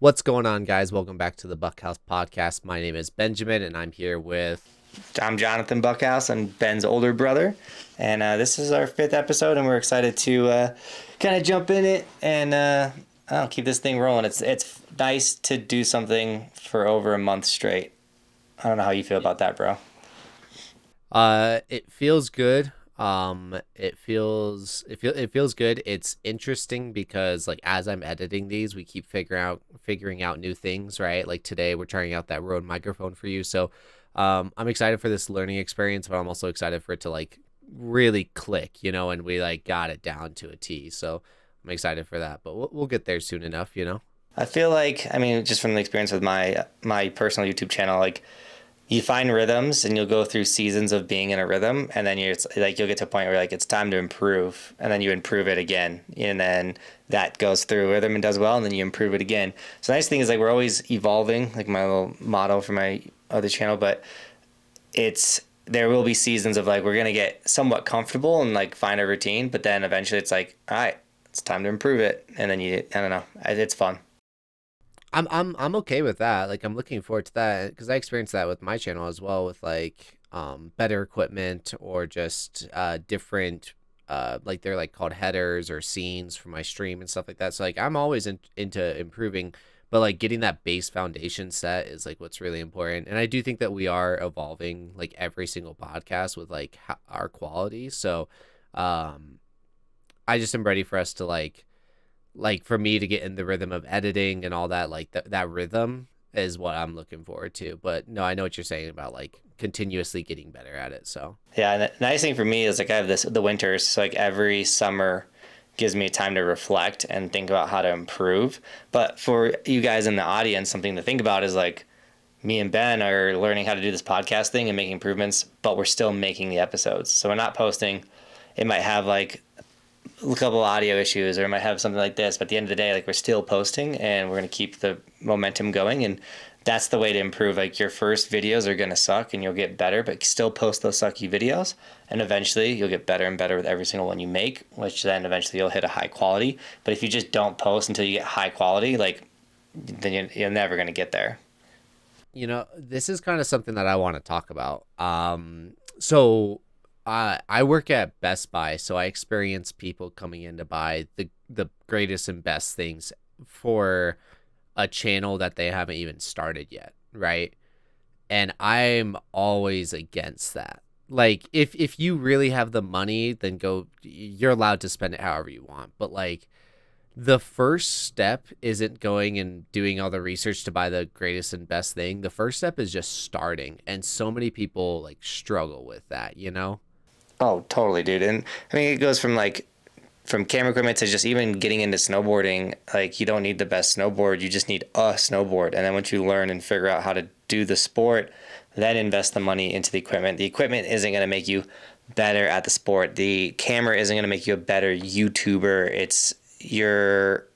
What's going on, guys? Welcome back to the Buckhouse Podcast. My name is Benjamin, and I'm here with. I'm Johnathan Buckhouse. I'm Ben's older brother, and this is our fifth episode, and we're excited to kind of jump in it and keep this thing rolling. It's nice to do something for over a month straight. I don't know how you feel about that, bro. It feels good. It feels good. It's interesting because like as I'm editing these, we keep figuring out new things, right? Like today, we're trying out that Rode microphone for you, so I'm excited for this learning experience, but I'm also excited for it to like really click, and we like got it down to a T. So I'm excited for that, but we'll get there soon enough. I feel like, I mean, just from the experience with my personal YouTube channel, like you find rhythms and you'll go through seasons of being in a rhythm, and then you'll get to a point where like it's time to improve, and then you improve it again, and then that goes through rhythm and does well, and then you improve it again. So the nice thing is like we're always evolving, like my little motto for my other channel, but there will be seasons of like we're gonna get somewhat comfortable and like find a routine, but then eventually it's like, all right, it's time to improve it, and then I don't know, it's fun. I'm okay with that. Like I'm looking forward to that because I experienced that with my channel as well, with like better equipment or just different like they're like called headers or scenes for my stream and stuff like that. So like I'm always into improving, but like getting that base foundation set is like what's really important. And I do think that we are evolving like every single podcast with like our quality. So um I just am ready for us to like for me to get in the rhythm of editing and all that, like that rhythm is what I'm looking forward to. But no, I know what you're saying about like continuously getting better at it. So Yeah, and the nice thing for me is like I have the winters, so like every summer gives me time to reflect and think about how to improve. But for you guys in the audience, something to think about is like me and Ben are learning how to do this podcast thing and making improvements, but we're still making the episodes. So we're not posting. It might have like a couple audio issues, or it might have something like this, but at the end of the day, like we're still posting and we're going to keep the momentum going. And that's the way to improve. Like your first videos are going to suck and you'll get better, but still post those sucky videos, and eventually you'll get better and better with every single one you make, which then eventually you'll hit a high quality. But if you just don't post until you get high quality, like then you're never going to get there. this is kind of something that I want to talk about. So I work at Best Buy, so I experience people coming in to buy the greatest and best things for a channel that they haven't even started yet, right? And I'm always against that. Like if you really have the money, then you're allowed to spend it however you want. But like the first step isn't going and doing all the research to buy the greatest and best thing. The first step is just starting. And so many people like struggle with that. Oh, totally, dude. And I mean, it goes from camera equipment to just even getting into snowboarding. Like you don't need the best snowboard, you just need a snowboard. And then once you learn and figure out how to do the sport, then invest the money into the equipment. The equipment isn't going to make you better at the sport. The camera isn't going to make you a better YouTuber. It's your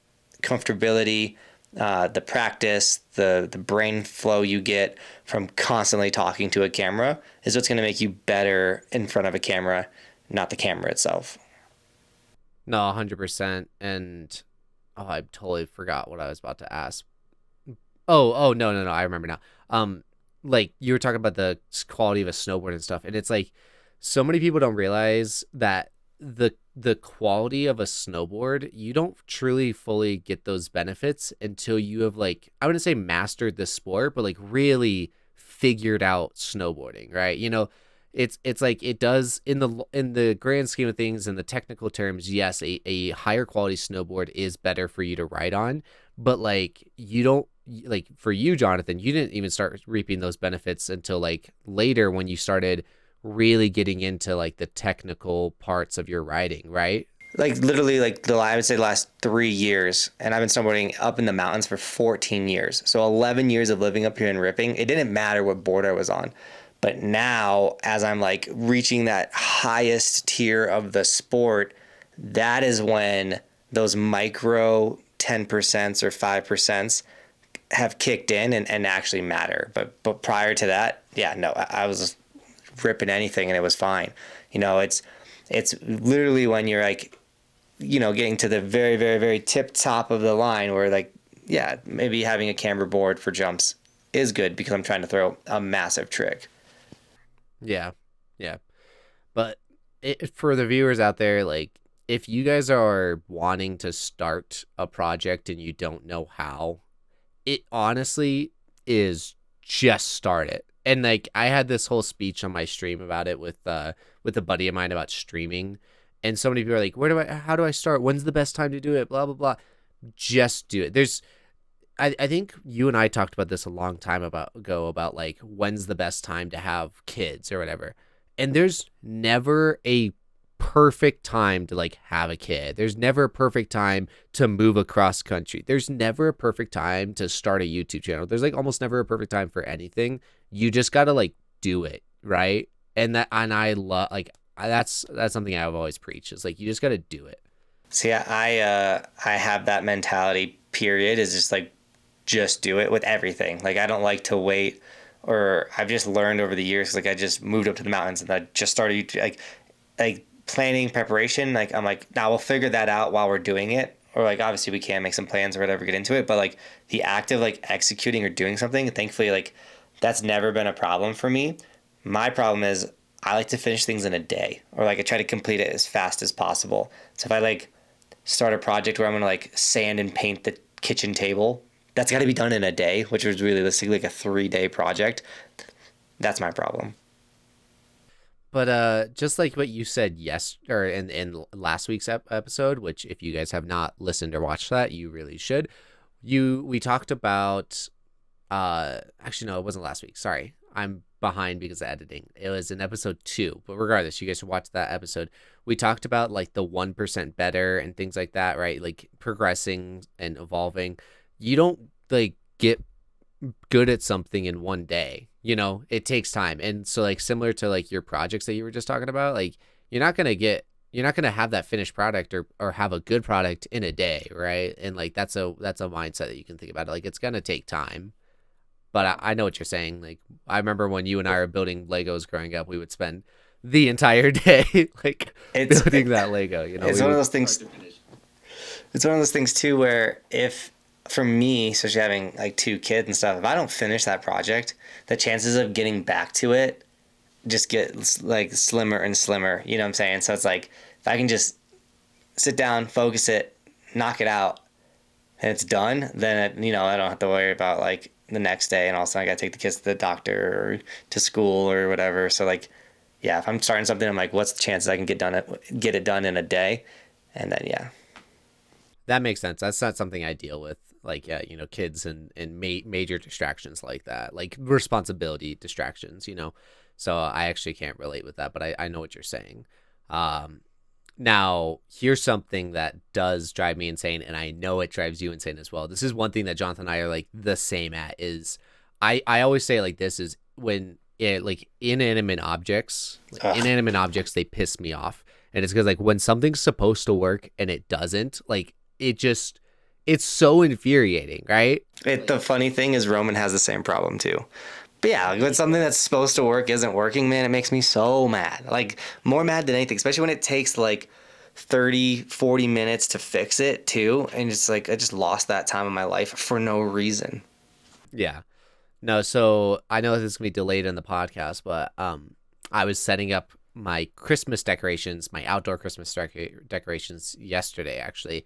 comfortability, the practice, the brain flow you get from constantly talking to a camera is what's going to make you better in front of a camera, not the camera itself. No, 100%. And I totally forgot what I was about to ask. Oh, no, I remember now. Like you were talking about the quality of a snowboard and stuff, and it's like so many people don't realize that the quality of a snowboard, you don't truly fully get those benefits until you have like, I wouldn't say mastered the sport, but like really figured out snowboarding, right? It's like it does in the grand scheme of things, in the technical terms, yes, a higher quality snowboard is better for you to ride on, but like you don't, like for you, Jonathan, you didn't even start reaping those benefits until like later when you started really getting into like the technical parts of your riding, right? Like literally, like I would say the last 3 years, and I've been snowboarding up in the mountains for 14 years. So 11 years of living up here and ripping. It didn't matter what board I was on. But now, as I'm like reaching that highest tier of the sport, that is when those micro 10% or 5% have kicked in and actually matter. But prior to that, yeah, no, I was just ripping anything and it was fine. It's literally when you're like, getting to the very, very, very tip top of the line where like yeah, maybe having a camber board for jumps is good because I'm trying to throw a massive trick. Yeah. Yeah. But for the viewers out there, like, if you guys are wanting to start a project and you don't know how, it honestly is just start it. And like I had this whole speech on my stream about it with a buddy of mine about streaming, and so many people are like, how do I start? When's the best time to do it? Blah blah blah. Just do it. I think you and I talked about this a long time ago about like when's the best time to have kids or whatever. And there's never a perfect time to like have a kid. There's never a perfect time to move across country. There's never a perfect time to start a YouTube channel. There's like almost never a perfect time for anything. You just got to like do it, right? And I love like that's something I've always preached. Is like you just got to do it. See, I have that mentality. Period. Is just like just do it with everything. Like I don't like to wait, or I've just learned over the years. Like I just moved up to the mountains and I just started like planning preparation. Like I'm like, now we'll figure that out while we're doing it. Or like obviously we can make some plans or whatever, get into it. But like the act of like executing or doing something, thankfully like that's never been a problem for me. My problem is I like to finish things in a day, or like I try to complete it as fast as possible. So if I like start a project where I'm gonna like sand and paint the kitchen table, that's got to be done in a day, which was realistically like a 3-day project. That's my problem. But just like what you said or in last week's episode, which if you guys have not listened or watched that, you really should. We talked about actually no, it wasn't last week. Sorry. I'm behind because of editing. It was in episode 2, but regardless, you guys should watch that episode. We talked about like the 1% better and things like that, right? Like progressing and evolving. You don't like get good at something in one day. You know, it takes time. And so like similar to like your projects that you were just talking about, like you're not going to have that finished product or have a good product in a day, right? And like that's a mindset that you can think about. Like it's going to take time. But I know what you're saying. Like I remember when you and I were building Legos growing up, we would spend the entire day like building that Lego, you know. It's one of those things. It's one of those things too where if for me, especially having like 2 kids and stuff, if I don't finish that project, the chances of getting back to it just get like slimmer and slimmer. You know what I'm saying? So it's like if I can just sit down, focus it, knock it out, and it's done, then I don't have to worry about like the next day and all of a sudden I gotta take the kids to the doctor or to school or whatever. So like, yeah, if I'm starting something, I'm like, what's the chances I can get it done in a day? And then yeah. That makes sense. That's not something I deal with. Like, yeah, kids and major distractions like that, like responsibility distractions, So I actually can't relate with that, but I know what you're saying. Now, here's something that does drive me insane, and I know it drives you insane as well. This is one thing that Johnathan and I are like the same at is I always say it like this is when like inanimate objects, they piss me off. And it's because like when something's supposed to work and it doesn't, like it's so infuriating, right? The funny thing is Roman has the same problem too. But yeah, when something that's supposed to work isn't working, man, it makes me so mad. Like more mad than anything, especially when it takes like 30, 40 minutes to fix it too. And it's like, I just lost that time of my life for no reason. Yeah. No, so I know this is going to be delayed in the podcast, but I was setting up my Christmas decorations, my outdoor Christmas decorations yesterday, actually.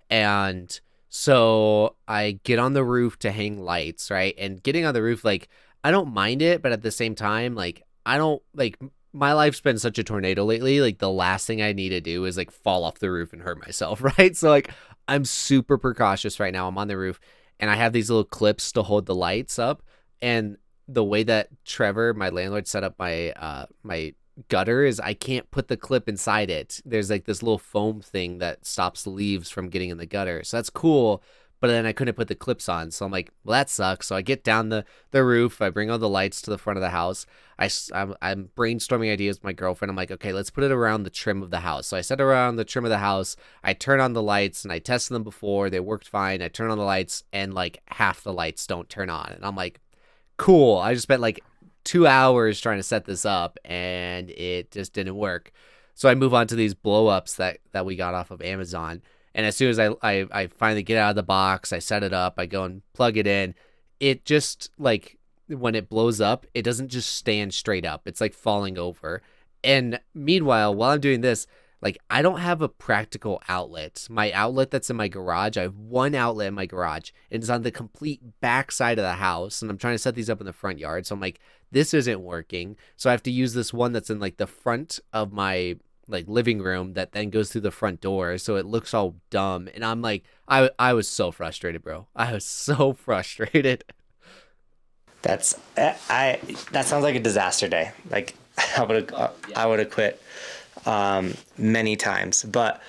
And so I get on the roof to hang lights, right? And getting on the roof, like, I don't mind it, but at the same time, like, I don't, like, my life's been such a tornado lately. Like, the last thing I need to do is, like, fall off the roof and hurt myself, right? So, like, I'm super precautious right now. I'm on the roof, and I have these little clips to hold the lights up. And the way that Trevor, my landlord, set up my gutter is I can't put the clip inside it. There's like this little foam thing that stops leaves from getting in the gutter. So that's cool, but then I couldn't put the clips on. So I'm like, well, that sucks. So I get down the roof. I bring all the lights to the front of the house. I'm brainstorming ideas with my girlfriend. I'm like, okay, let's put it around the trim of the house. So I set around the trim of the house. I turn on the lights and I tested them before. They worked fine. I turn on the lights and like half the lights don't turn on. And I'm like, cool. I just spent like 2 hours trying to set this up and it just didn't work. So I move on to these blow ups that we got off of Amazon, And as soon as I finally get out of the box, I set it up, I go and plug it in. It just like when it blows up, it doesn't just stand straight up. It's like falling over. And meanwhile, while I'm doing this, like I don't have a practical outlet. My outlet that's in my garage, I have one outlet in my garage, and it's on the complete back side of the house. And I'm trying to set these up in the front yard. So I'm like, this isn't working. So I have to use this one that's in like the front of my like living room that then goes through the front door. So it looks all dumb. And I'm like, I was so frustrated, bro. I was so frustrated. That's that sounds like a disaster day. Like I would have quit many times. But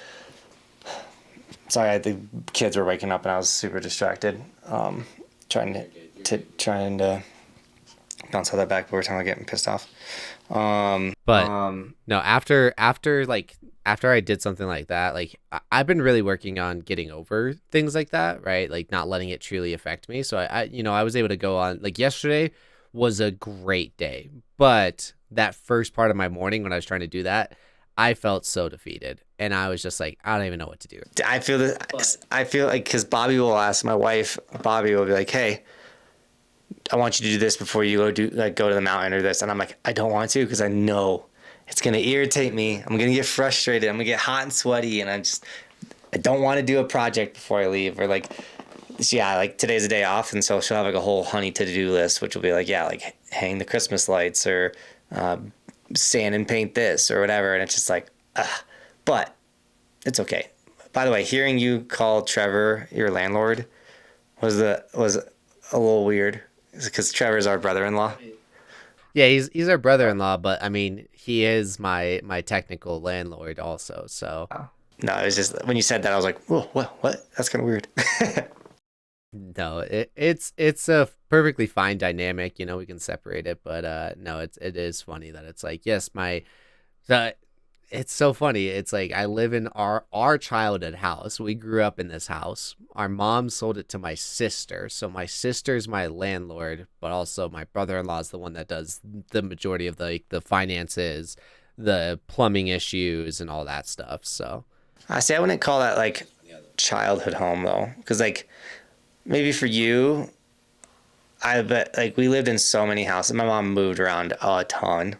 sorry, the kids were waking up and I was super distracted. Trying to bounce all that back, but we're talking about getting pissed off. But no, after I did something like that, like I've been really working on getting over things like that, right? Like not letting it truly affect me. So I was able to go on, like yesterday was a great day, but that first part of my morning when I was trying to do that, I felt so defeated, and I was just like, I don't even know what to do. I feel that. I feel like because Bobby will ask my wife. Bobby will be like, "Hey, I want you to do this before you go to the mountain or this," and I'm like, I don't want to because I know it's gonna irritate me. I'm gonna get frustrated. I'm gonna get hot and sweaty, and I don't want to do a project before I leave. Or like, yeah, like today's a day off, and so she'll have like a whole honey to-do list, which will be like, yeah, like hang the Christmas lights or sand and paint this or whatever, and it's just like, but it's okay. By the way, hearing you call Trevor your landlord was a little weird because Trevor's our brother-in-law. Yeah, he's our brother-in-law, but I mean, he is my technical landlord also. So no, it was just when you said that, I was like, whoa, what? That's kind of weird. No, it's a perfectly fine dynamic. You know, we can separate it, but no, it is funny that it's like, yes, it's so funny. It's like I live in our childhood house. We grew up in this house. Our mom sold it to my sister, so my sister's my landlord, but also my brother-in-law is the one that does the majority of the finances, the plumbing issues, and all that stuff. So I say I wouldn't call that like childhood home though, because like maybe for you, I bet like we lived in so many houses. My mom moved around a ton.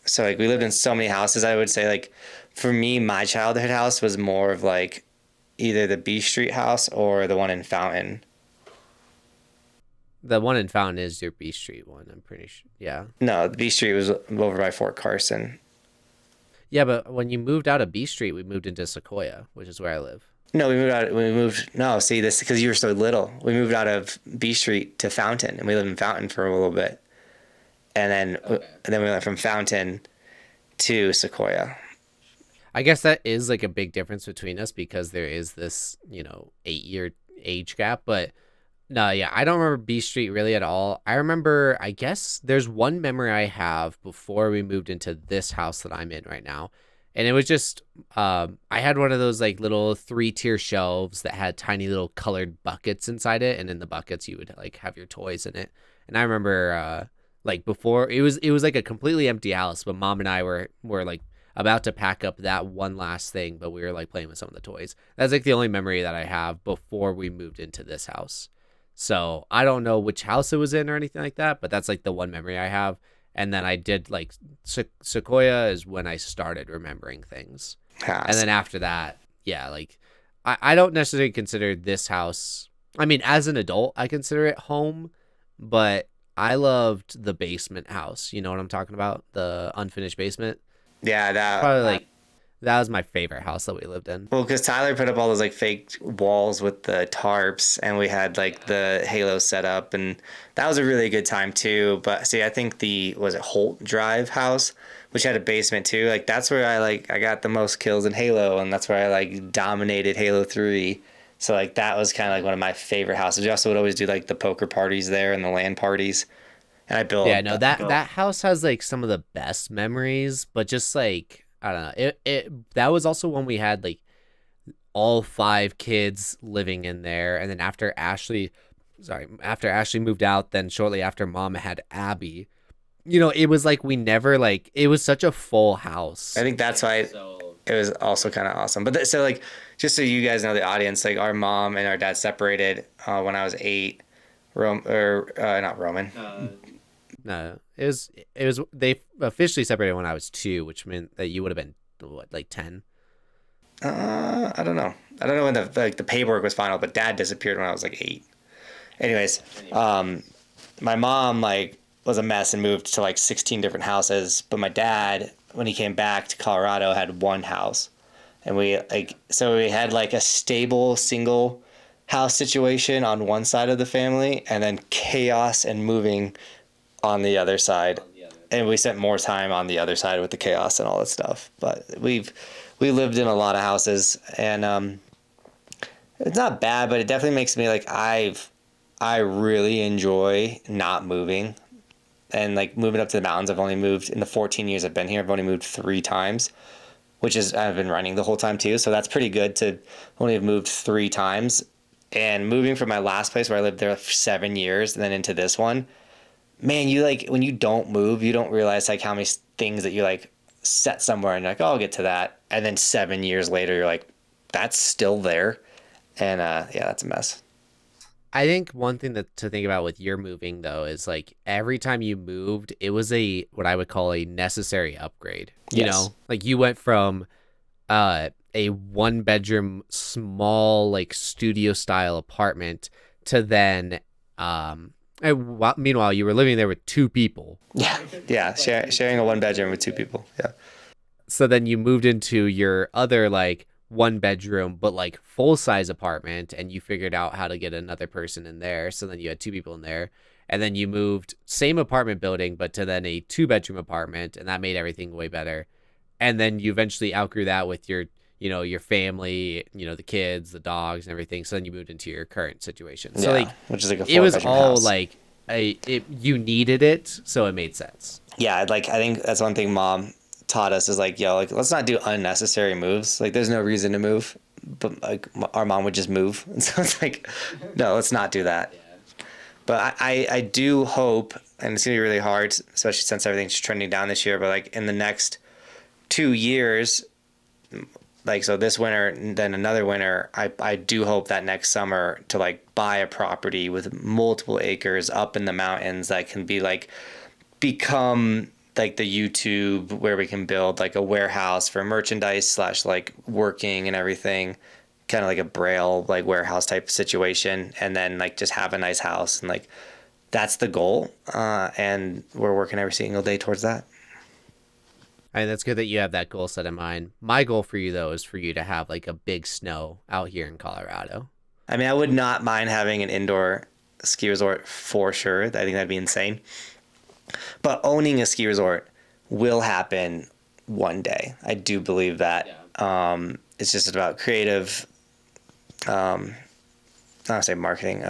So like we lived in so many houses. I would say like for me, my childhood house was more of like either the B Street house or the one in Fountain. the one in Fountain is your B Street one, I'm pretty sure. Yeah. No, the B Street was over by Fort Carson. Yeah, but when you moved out of B Street, we moved into Sequoia, which is where I live. No, no, see this because you were so little. We moved out of B Street to Fountain and we lived in Fountain for a little bit. And then we went from Fountain to Sequoia. I guess that is like a big difference between us because there is this, 8-year age gap. But no, yeah, I don't remember B Street really at all. I remember, I guess there's one memory I have before we moved into this house that I'm in right now. And it was just, I had one of those like little 3-tier shelves that had tiny little colored buckets inside it. And in the buckets, you would like have your toys in it. And I remember, like before it was like a completely empty house, but mom and I were like about to pack up that one last thing, but we were like playing with some of the toys. That's like the only memory that I have before we moved into this house. So I don't know which house it was in or anything like that, but that's like the one memory I have. And then I did like Sequoia is when I started remembering things. And then after that, yeah, like I don't necessarily consider this house. I mean, as an adult, I consider it home, but I loved the basement house. You know what I'm talking about? The unfinished basement. Yeah, that was my favorite house that we lived in. Well, because Tyler put up all those like fake walls with the tarps, and we had like the Halo set up, and that was a really good time too. But see, I think was it Holt Drive house, which had a basement too. Like that's where I got the most kills in Halo, and that's where I like dominated Halo 3. So like that was kind of like one of my favorite houses. We also would always do like the poker parties there and the LAN parties. And I built. Yeah, no, that house has like some of the best memories, but just like I don't know, it that was also when we had like all 5 kids living in there, and then after Ashley moved out, then shortly after mom had Abby. It was like we never like it was such a full house. I think that's why it was also kind of awesome. But so like just so you guys know, the audience, like our mom and our dad separated when I was 8. Not Roman. No, it was they officially separated when I was 2, which meant that you would have been what, like 10. I don't know. I don't know when the paperwork was final, but dad disappeared when I was like 8. Anyways, my mom like was a mess and moved to like 16 different houses, but my dad, when he came back to Colorado, had one house. And we had like a stable single house situation on one side of the family, and then chaos and moving on the other side. And we spent more time on the other side with the chaos and all that stuff. But we lived in a lot of houses, and it's not bad, but it definitely makes me like I really enjoy not moving. And like moving up to the mountains, I've only moved in the 14 years I've been here. I've only moved 3 times, which is I've been running the whole time too. So that's pretty good to only have moved 3 times. And moving from my last place where I lived there for 7 years and then into this one, man, you like when you don't move, you don't realize like how many things that you like set somewhere and you're like, oh, I'll get to that. And then 7 years later, you're like, that's still there. And yeah, that's a mess. I think one thing to think about with your moving though is like every time you moved, it was what I would call a necessary upgrade. You know, like you went from a 1-bedroom small like studio style apartment to then meanwhile you were living there with 2 people. Yeah, sharing a 1-bedroom with 2 people. Yeah. So then you moved into your other like 1-bedroom but like full-size apartment, and you figured out how to get another person in there, so then you had 2 people in there, and then you moved same apartment building but to then a 2-bedroom apartment, and that made everything way better. And then you eventually outgrew that with your your family, the kids, the dogs and everything, so then you moved into your current situation. So like which is like a it was 4-bedroom all house. like you needed it, so it made sense. Yeah, like I think that's one thing mom taught us is like, yo, like let's not do unnecessary moves. Like there's no reason to move, but like our mom would just move. And so it's like, no, let's not do that. But I do hope, and it's gonna be really hard, especially since everything's trending down this year, but like in the next 2 years, like so this winter and then another winter, I do hope that next summer to like buy a property with multiple acres up in the mountains that can be like become like the YouTube where we can build like a warehouse for merchandise / like working and everything, kind of like a Braille like warehouse type situation, and then like just have a nice house, and like that's the goal, and we're working every single day towards that. And that's good that you have that goal set in mind. My goal for you though is for you to have like a big snow out here in Colorado. I mean, I would not mind having an indoor ski resort for sure. I think that'd be insane. But owning a ski resort will happen one day. I do believe that. Yeah. It's just about creative, I don't want to say marketing,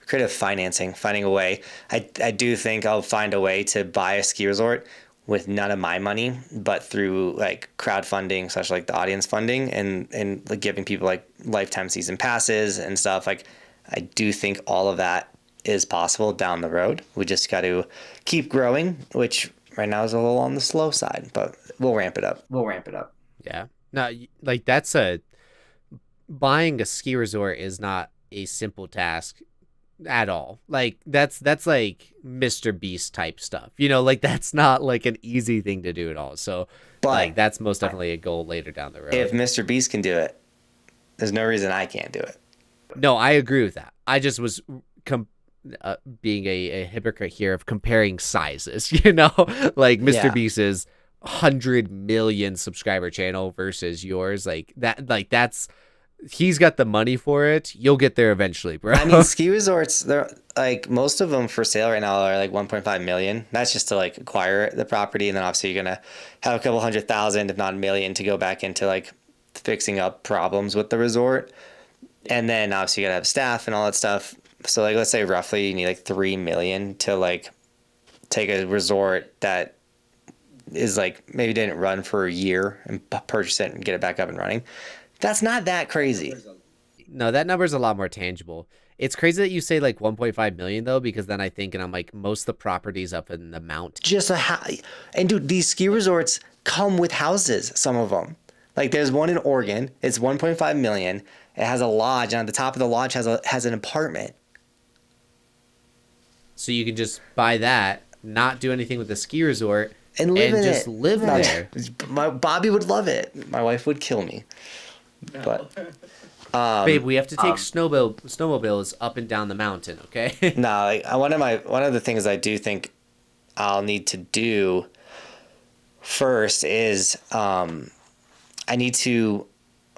creative financing, finding a way. I do think I'll find a way to buy a ski resort with none of my money, but through like crowdfunding / like the audience funding and like giving people like lifetime season passes and stuff. Like I do think all of that is possible down the road. We just got to keep growing, which right now is a little on the slow side, but we'll ramp it up. Yeah. No, like buying a ski resort is not a simple task at all. Like that's like Mr. Beast type stuff. Like that's not like an easy thing to do at all. So but like that's most definitely a goal later down the road. If Mr. Beast can do it, there's no reason I can't do it. No, I agree with that. I just was being a hypocrite here of comparing sizes, like Mr. Beast's 100 million subscriber channel versus yours, like that's he's got the money for it. You'll get there eventually, bro. I mean, ski resorts, they're like most of them for sale right now are like 1.5 million. That's just to like acquire the property, and then obviously you're gonna have a couple 100,000, if not a million, to go back into like fixing up problems with the resort, and then obviously you gotta have staff and all that stuff. So like let's say roughly you need like 3 million to like take a resort that is like maybe didn't run for a year and purchase it and get it back up and running. That's not that crazy. No, that number is a lot more tangible. It's crazy that you say like 1.5 million though, because then I think, and I'm like, most of the properties up in the mountain. Just and dude, these ski resorts come with houses, some of them. Like there's one in Oregon. It's 1.5 million. It has a lodge, and on the top of the lodge has an apartment. So you can just buy that, not do anything with the ski resort, And live and in just it. live there. My Bobby would love it. My wife would kill me. But Babe, we have to take snowmobiles up and down the mountain, okay? no, like, one of the things I do think I'll need to do first is I need to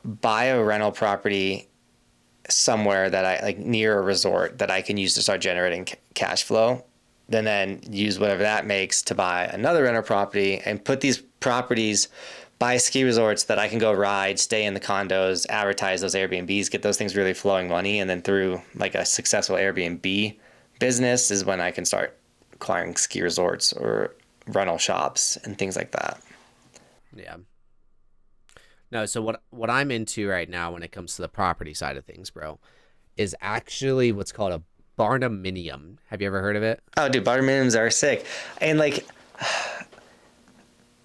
buy a rental property somewhere that I like near a resort that I can use to start generating cash flow. Then use whatever that makes to buy another rental property and put these properties, buy ski resorts that I can go ride, stay in the condos, advertise those Airbnbs, get those things really flowing money. And then through like a successful Airbnb business is when I can start acquiring ski resorts or rental shops and things like that. Yeah. No, so what I'm into right now when it comes to the property side of things, bro, is actually what's called a barndominium. Have you ever heard of it? Oh, dude, barndominiums are sick. And like,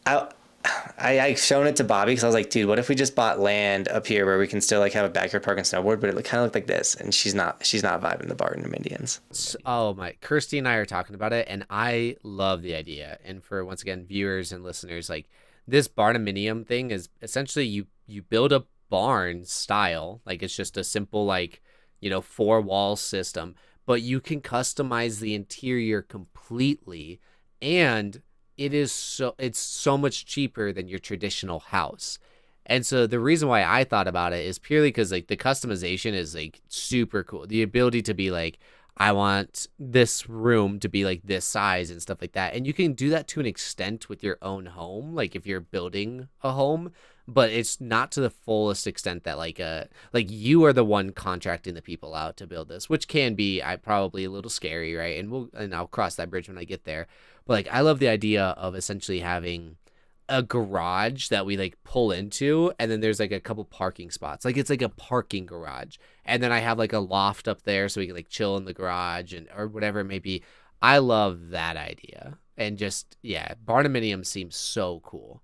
I've shown it to Bobby because I was like, dude, what if we just bought land up here where we can still like have a backyard park and snowboard, but it kind of looked like this. And she's not vibing the barndominiums. Oh my, Kirsty and I are talking about it, and I love the idea. And for, once again, viewers and listeners, like, this barndominium thing is essentially you build a barn style, like it's just a simple, like, 4-wall system, but you can customize the interior completely, and it's so much cheaper than your traditional house. And so the reason why I thought about it is purely because like the customization is like super cool. The ability to be like, I want this room to be like this size and stuff like that. And you can do that to an extent with your own home, like if you're building a home, but it's not to the fullest extent that like you are the one contracting the people out to build this, which can be probably a little scary, right? And I'll cross that bridge when I get there. But like I love the idea of essentially having a garage that we like pull into, and then there's like a couple parking spots, like it's like a parking garage, and then I have like a loft up there so we can like chill in the garage and or whatever it may be. I love that idea. And just, yeah, barndominium seems so cool.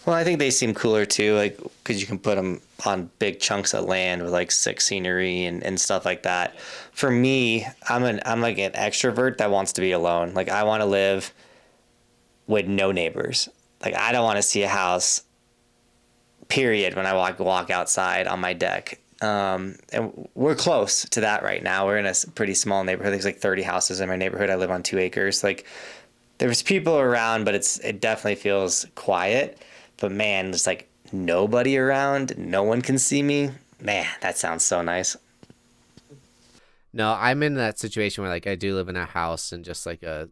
Well, I think they seem cooler too, like because you can put them on big chunks of land with like sick scenery and stuff like that. For me, I'm like an extrovert that wants to be alone. Like I want to live with no neighbors. Like I don't want to see a house, period, when I walk outside on my deck. And we're close to that right now. We're in a pretty small neighborhood. There's like 30 houses in my neighborhood. I live on 2 acres. Like there's people around, but it definitely feels quiet. But man, there's like nobody around. No one can see me. Man, that sounds so nice. No, I'm in that situation where like I do live in a house in just like a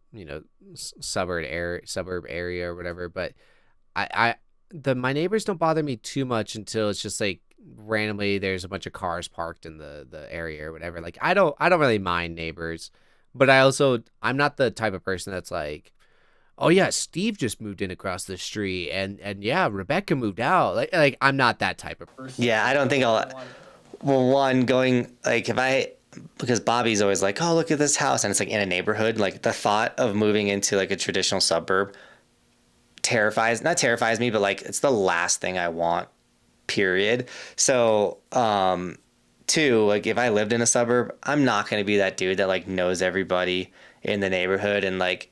suburb area or whatever, but my neighbors don't bother me too much until it's just like randomly there's a bunch of cars parked in the area or whatever. Like I don't really mind neighbors, but I'm not the type of person that's like, oh yeah, Steve just moved in across the street, and yeah, Rebecca moved out. Like I'm not that type of person. Yeah, I don't think I'll. Well, one going like because Bobby's always like, oh, look at this house, and it's like in a neighborhood. Like the thought of moving into like a traditional suburb not terrifies me, but like it's the last thing I want, period. So, two, like if I lived in a suburb, I'm not going to be that dude that like knows everybody in the neighborhood and like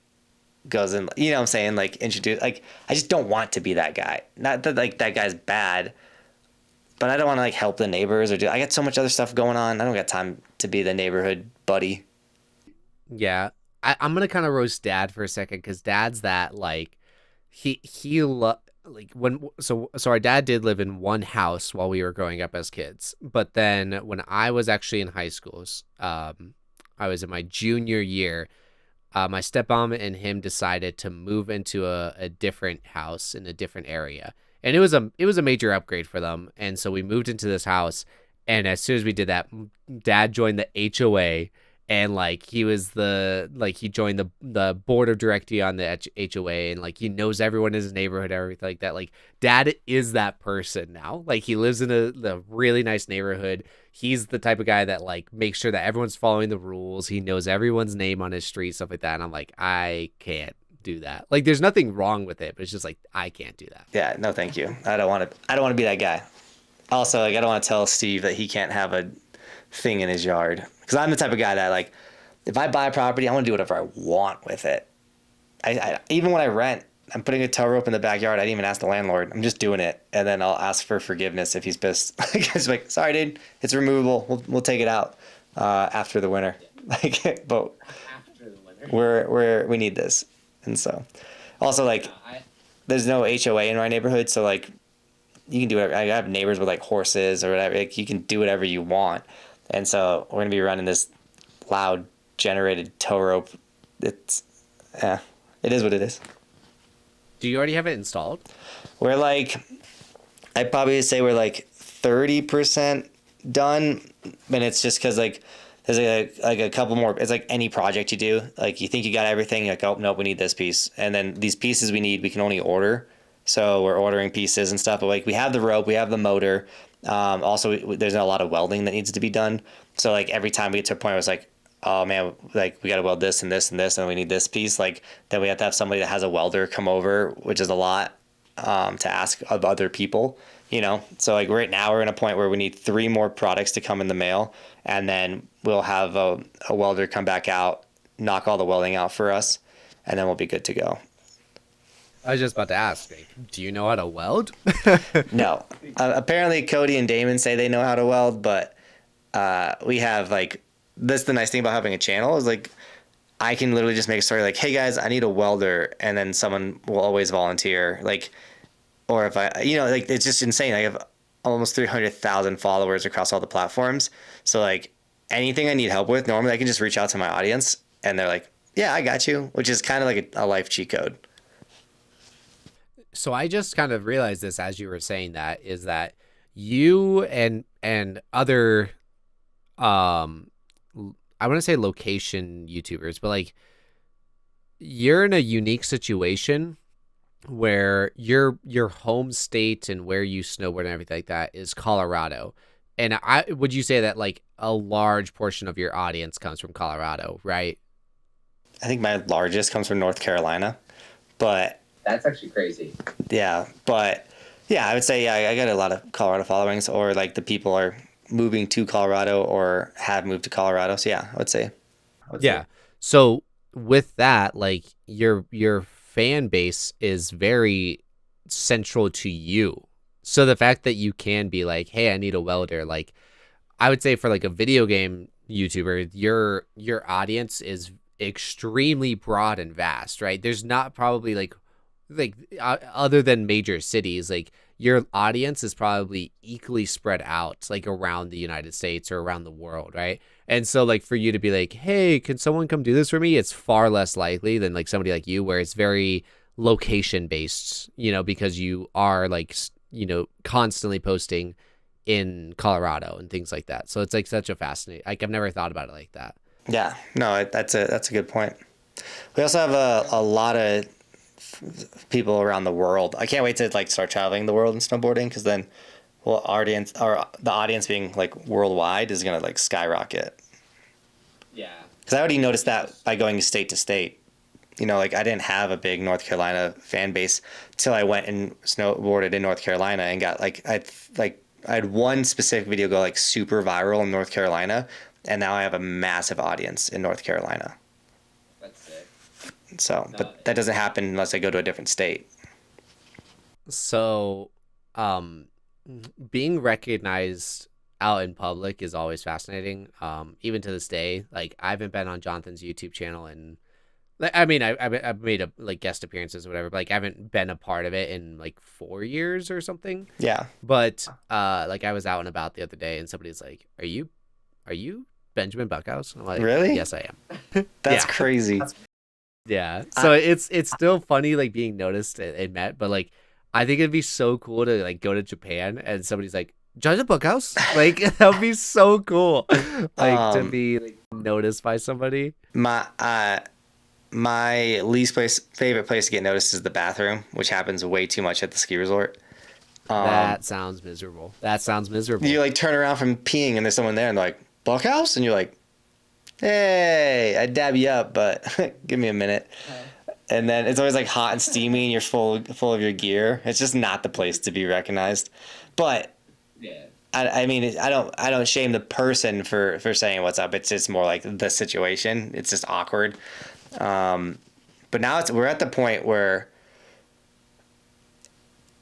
goes and, you know what I'm saying? Like introduce, like, I just don't want to be that guy. Not that like that guy's bad, but I don't want to like help the neighbors I got so much other stuff going on. I don't got time to be the neighborhood buddy. Yeah. I'm going to kind of roast dad for a second, because dad's that like, like so our dad did live in one house while we were growing up as kids, but then when I was actually in high school, I was in my junior year, my stepmom and him decided to move into a different house in a different area, and it was a major upgrade for them. And so we moved into this house, and as soon as we did that, dad joined the HOA. And like he joined the board of directors on the HOA, and like he knows everyone in his neighborhood, everything like that. Like dad is that person now. Like he lives in the really nice neighborhood. He's the type of guy that like makes sure that everyone's following the rules. He knows everyone's name on his street, stuff like that. And I'm like, I can't do that. Like, there's nothing wrong with it, but it's just like, I can't do that. Yeah, no, thank you. I don't want to be that guy. Also, like, I don't want to tell Steve that he can't have a thing in his yard, because I'm the type of guy that, like, if I buy a property, I want to do whatever I want with it. I even when I rent, I'm putting a tow rope in the backyard. I didn't even ask the landlord. I'm just doing it, and then I'll ask for forgiveness if he's pissed. Like, it's like, sorry, dude, it's removable. We'll take it out after the winter. Like, but After the winter. we need this, and so also, like, there's no HOA in my neighborhood, so, like, you can do whatever. I have neighbors with, like, horses or whatever. Like, you can do whatever you want, and so we're gonna be running this loud generated tow rope. It's it is what it is. Do you already have it installed? We're like, I'd probably say we're like 30% done, and it's just because, like, there's a couple more. It's like any project you do. Like, you think you got everything, you're like, oh nope, we need this piece, and then these pieces we can only order. So we're ordering pieces and stuff. But, like, we have the rope, we have the motor. Also, there's a lot of welding that needs to be done. So, like, every time we get to a point where it's like, oh man, like, we got to weld this and this and this, and we need this piece. Like, then we have to have somebody that has a welder come over, which is a lot to ask of other people. So, like, right now we're in a point where we need 3 more products to come in the mail, and then we'll have a welder come back out, knock all the welding out for us, and then we'll be good to go. I was just about to ask, like, do you know how to weld? No. Apparently Cody and Damon say they know how to weld, but we have, like, that's the nice thing about having a channel is, like, I can literally just make a story like, hey guys, I need a welder, and then someone will always volunteer. Like, or if I, like, it's just insane. I have almost 300,000 followers across all the platforms. So, like, anything I need help with, normally I can just reach out to my audience, and they're like, yeah, I got you, which is kind of like a life cheat code. So I just kind of realized this as you were saying that, is that you and other, I want to say location YouTubers, but, like, you're in a unique situation where your home state and where you snowboard and everything like that is Colorado. And would you say that, like, a large portion of your audience comes from Colorado, right? I think my largest comes from North Carolina, but That's actually crazy. yeah, but yeah, I would say, yeah, I got a lot of Colorado followings, or, like, the people are moving to Colorado or have moved to Colorado. So yeah, I would say. Yeah. So with that, like, your fan base is very central to you. So the fact that you can be like, hey, I need a welder, like, I would say for, like, a video game YouTuber, your audience is extremely broad and vast, right? There's not probably like other than major cities, like, your audience is probably equally spread out, like, around the United States or around the world, right? And so, like, for you to be like, hey, can someone come do this for me? It's far less likely than, like, somebody like you, where it's very location based, because you are, like, constantly posting in Colorado and things like that. So it's, like, such a fascinating, like, I've never thought about it like that. Yeah, no, that's a good point. We also have a lot of people around the world. I can't wait to, like, start traveling the world and snowboarding, because then the audience being, like, worldwide is gonna, like, skyrocket. Yeah. Because I already noticed that by going state to state. Like, I didn't have a big North Carolina fan base till I went and snowboarded in North Carolina and got, like, I had one specific video go, like, super viral in North Carolina, and now I have a massive audience in North Carolina. That's sick. So, but that doesn't happen unless I go to a different state. So, being recognized out in public is always fascinating. Even to this day, like, I haven't been on Johnathan's YouTube channel, and, I mean, I've made like guest appearances or whatever, but, like, I haven't been a part of it in, like, 4 years or something. Yeah. But like, I was out and about the other day, and somebody's like, "Are you Benjamin Buckhouse?" And I'm like, really? "Yes, I am." That's crazy. Yeah. So it's still funny, like, being noticed and met, but, like, I think it'd be so cool to, like, go to Japan and somebody's like, "Judge Buckhouse?" Like, that would be so cool. Like, to be, like, noticed by somebody. My favorite place to get noticed is the bathroom, which happens way too much at the ski resort. That sounds miserable. You, like, turn around from peeing and there's someone there and they're like, "Buckhouse?" And you're like, "Hey, I'd dab you up, but give me a minute." and then it's always like hot and steamy, and you're full of your gear. It's just not the place to be recognized. But Yeah. I mean, I don't shame the person for saying what's up. It's just more like the situation. It's just awkward. But now we're at the point where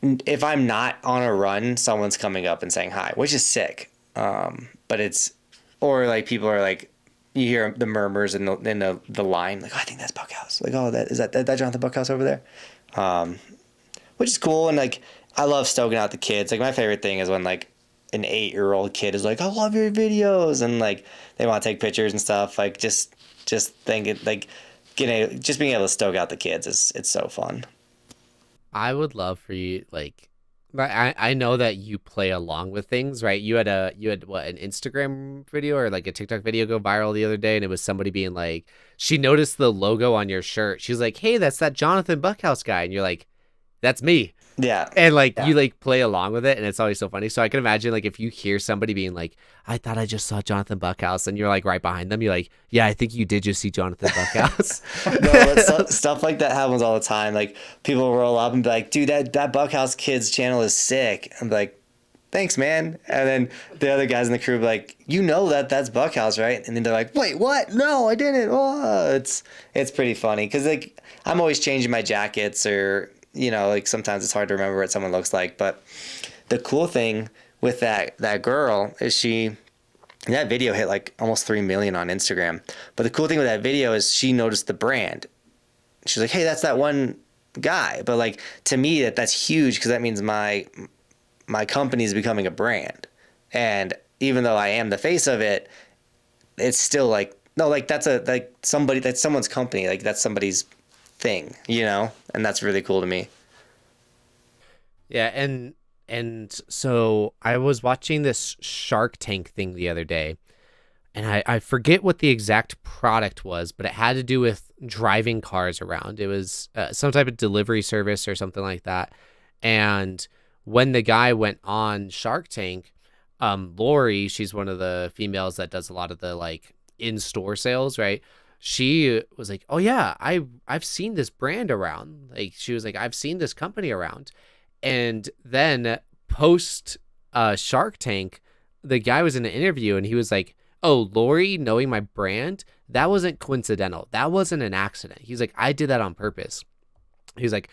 if I'm not on a run, someone's coming up and saying hi, which is sick. But it's, or like people are like, you hear the murmurs in the line, like, oh, I think that's Buckhouse. Like, oh, that Johnathan Buckhouse over there, which is cool. And like, I love stoking out the kids. Like, my favorite thing is when like an 8-year-old kid is like, I love your videos, and like they want to take pictures and stuff. Like, just think it like just being able to stoke out the kids it's so fun. I would love for you, like, I know that you play along with things, right? You had what, an Instagram video or like a TikTok video go viral the other day, and it was somebody being like, she noticed the logo on your shirt. She's like, hey, that's that Johnathan Buckhouse guy, and you're like, that's me. Yeah. And like you like play along with it, and it's always so funny. So I can imagine like if you hear somebody being like, I thought I just saw Johnathan Buckhouse, and you're like right behind them, you're like, yeah, I think you did just see Johnathan Buckhouse. No, but stuff like that happens all the time. Like, people roll up and be like, dude, that Buckhouse kid's channel is sick. I'm like, thanks, man. And then the other guys in the crew be like, you know that's Buckhouse, right? And then they're like, wait, what? No, I didn't. Oh, it's pretty funny because like I'm always changing my jackets, or like sometimes it's hard to remember what someone looks like. But the cool thing with that girl is that video hit like almost 3 million on Instagram. But the cool thing with that video is she noticed the brand. She's like, hey, that's that one guy. But like, to me, that's huge, because that means my company is becoming a brand. And even though I am the face of it, it's still like, no, like that's someone's company. Like, that's somebody's thing, and that's really cool to me. Yeah, and so I was watching this Shark Tank thing the other day, and I forget what the exact product was, but it had to do with driving cars around. It was some type of delivery service or something like that. And when the guy went on Shark Tank, Lori, she's one of the females that does a lot of the like in-store sales, right? She was like, oh yeah, I've seen this brand around. Like, she was like, I've seen this company around. And then post Shark Tank, the guy was in an interview and he was like, oh, Lori knowing my brand, that wasn't coincidental. That wasn't an accident. He's like, I did that on purpose. He's like,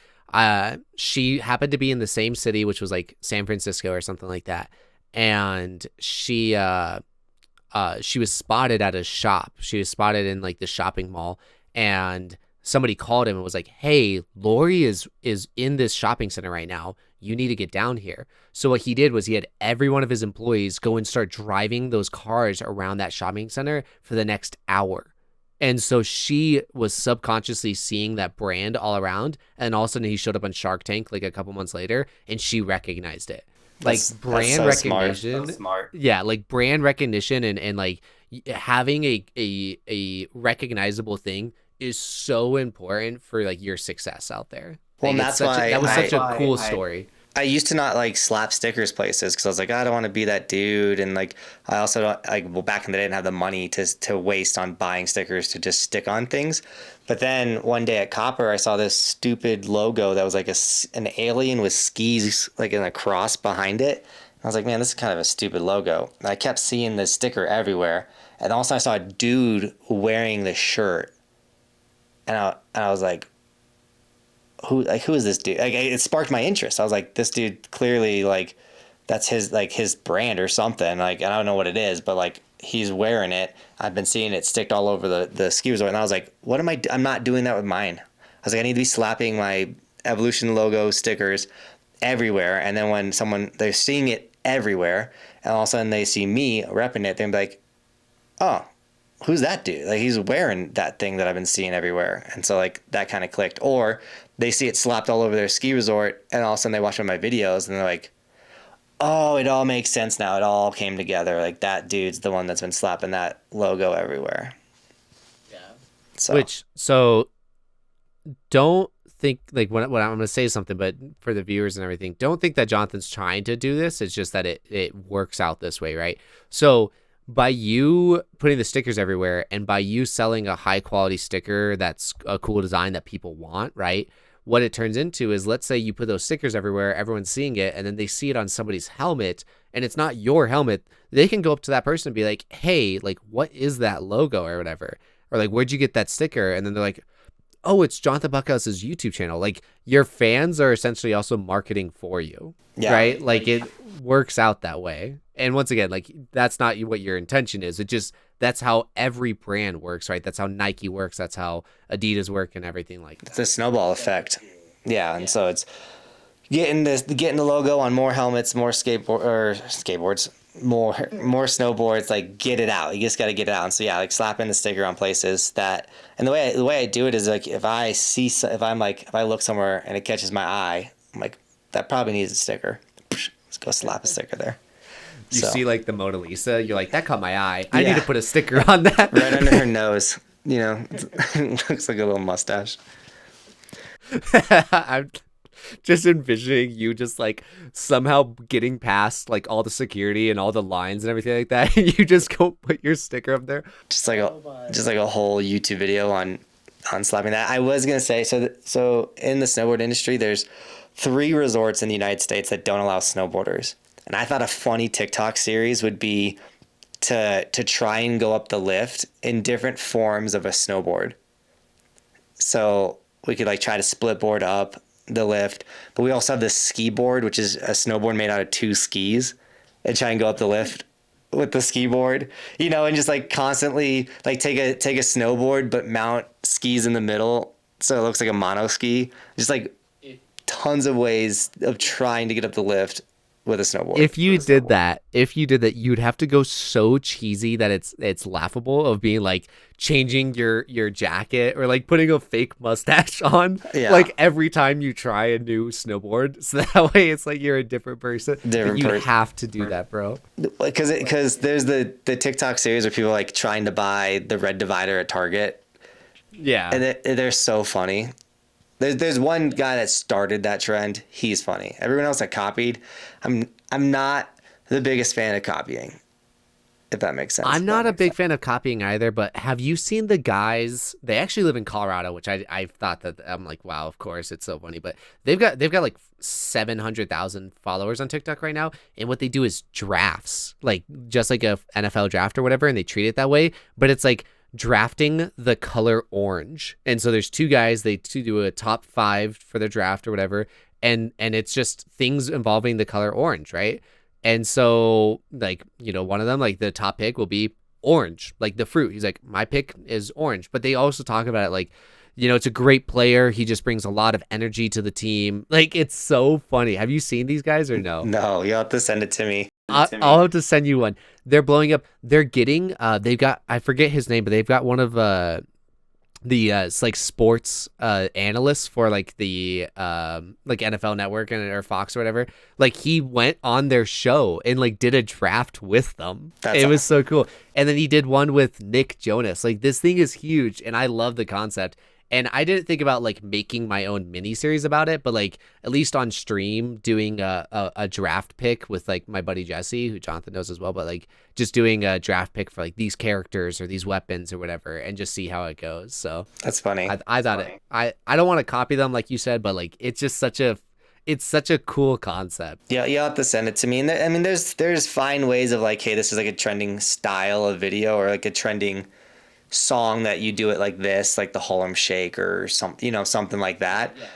she happened to be in the same city, which was like San Francisco or something like that. And she was spotted at a shop. She was spotted in like the shopping mall, and somebody called him and was like, hey, Lori is in this shopping center right now. You need to get down here. So what he did was he had every one of his employees go and start driving those cars around that shopping center for the next hour. And so she was subconsciously seeing that brand all around, and all of a sudden he showed up on Shark Tank like a couple months later, and she recognized it. Like, brand so recognition. Smart. Yeah, like brand recognition and like having a recognizable thing is so important for like your success out there. Well, Like, that's why that was such a cool story. I used to not like slap stickers places, because I was like, I don't want to be that dude. And like, I also don't like, well, back in the day, I didn't have the money to waste on buying stickers to just stick on things. But then one day at Copper, I saw this stupid logo that was like an alien with skis, like in a cross behind it. I was like, man, this is kind of a stupid logo. And I kept seeing this sticker everywhere. And also I saw a dude wearing the shirt. And I was like, who is this dude? Like, it sparked my interest. I was like, this dude clearly, like, that's his brand or something. Like, I don't know what it is, but like, he's wearing it. I've been seeing it sticked all over the ski resort. And I was like, what am I'm not doing that with mine. I was like, I need to be slapping my Evolution logo stickers everywhere. And then when they're seeing it everywhere, and all of a sudden they see me repping it, they're like, oh, who's that dude? Like, he's wearing that thing that I've been seeing everywhere. And so like, that kind of clicked. Or they see it slapped all over their ski resort, and all of a sudden they watch one of my videos and they're like, oh, it all makes sense now. It all came together. Like, that dude's the one that's been slapping that logo everywhere. Yeah. So don't think like when I'm going to say something, but for the viewers and everything, don't think that Jonathan's trying to do this. It's just that it works out this way, right? So by you putting the stickers everywhere and by you selling a high quality sticker that's a cool design that people want, right? What it turns into is, let's say you put those stickers everywhere, everyone's seeing it, and then they see it on somebody's helmet, and it's not your helmet. They can go up to that person and be like, hey, like, what is that logo or whatever? Or like, where'd you get that sticker? And then they're like, oh, it's Johnathan Buckhouse's YouTube channel. Like, your fans are essentially also marketing for you, right? Like, it works out that way. And once again, like, that's not what your intention is. It just, that's how every brand works, right? That's how Nike works. That's how Adidas work and everything like that. It's a snowball effect. Yeah, and so it's getting the logo on more helmets, more skateboards, more snowboards. Like, get it out. You just got to get it out. And so yeah, like slapping the sticker on places that. And the way I do it is like, if I look somewhere and it catches my eye, I'm like, that probably needs a sticker. Let's go slap a sticker there. You see like the Mona Lisa, you're like, that caught my eye. I need to put a sticker on that. Right under her nose. You know, it looks like a little mustache. I'm just envisioning you just like somehow getting past like all the security and all the lines and everything like that. And you just go put your sticker up there. Just like a whole YouTube video on slapping that. I was going to say, so in the snowboard industry, there's 3 resorts in the United States that don't allow snowboarders. And I thought a funny TikTok series would be to try and go up the lift in different forms of a snowboard. So we could like try to split board up the lift, but we also have this ski board, which is a snowboard made out of 2 skis, and try and go up the lift with the ski board, you know, and just like constantly like take a snowboard, but mount skis in the middle. So it looks like a mono ski. Just like tons of ways of trying to get up the lift with a snowboard. If you did that, you'd have to go so cheesy that it's laughable, of being like changing your jacket or like putting a fake mustache on like every time you try a new snowboard. So that way it's like you're a different person. You have to do that, bro. Because there's the TikTok series where people like trying to buy the red divider at Target. Yeah. And they're so funny. There's one guy that started that trend. He's funny. Everyone else that copied, I'm not the biggest fan of copying, if that makes sense. I'm not a big fan of copying either, but have you seen the guys? They actually live in Colorado, which I thought that, I'm like, wow, of course, it's so funny. But they've got like 700,000 followers on TikTok right now, and what they do is drafts, like just like a NFL draft or whatever, and they treat it that way. But it's like drafting the color orange, and so there's 2 guys, they do a top 5 for their draft or whatever, and it's just things involving the color orange, right? And so like, you know, one of them, like the top pick will be orange, like the fruit. He's like, my pick is orange. But they also talk about it like, you know, it's a great player, he just brings a lot of energy to the team. Like, it's so funny. Have you seen these guys or no? No, you'll have to send it to me. I'll have to send you one. They're blowing up. They're getting they've got, I forget his name, but they've got one of the it's like sports analysts for like the like NFL Network or Fox or whatever. Like, he went on their show and like did a draft with them. It was so cool. And then he did one with Nick Jonas. Like, this thing is huge, and I love the concept. And I didn't think about like making my own mini series about it, but like at least on stream doing a draft pick with like my buddy Jesse, who Johnathan knows as well, but like just doing a draft pick for like these characters or these weapons or whatever, and just see how it goes. So that's funny. I thought I don't want to copy them like you said, but like it's just such a cool concept. Yeah, you'll have to send it to me. And I mean, there's fine ways of like, hey, this is like a trending style of video, or like a trending song that you do it like this, like the Harlem Shake or something, you know, something like that. Yeah.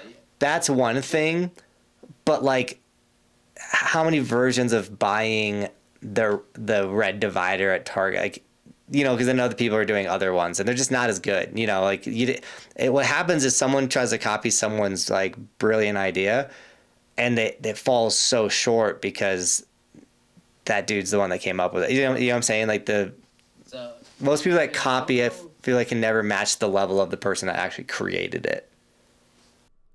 That's one thing. But like, how many versions of buying the red divider at Target, like, you know, because I know the people are doing other ones and they're just not as good, you know, like what happens is someone tries to copy someone's like brilliant idea, and it falls so short because that dude's the one that came up with it. You know what I'm saying? Like most people that copy it feel like can never match the level of the person that actually created it.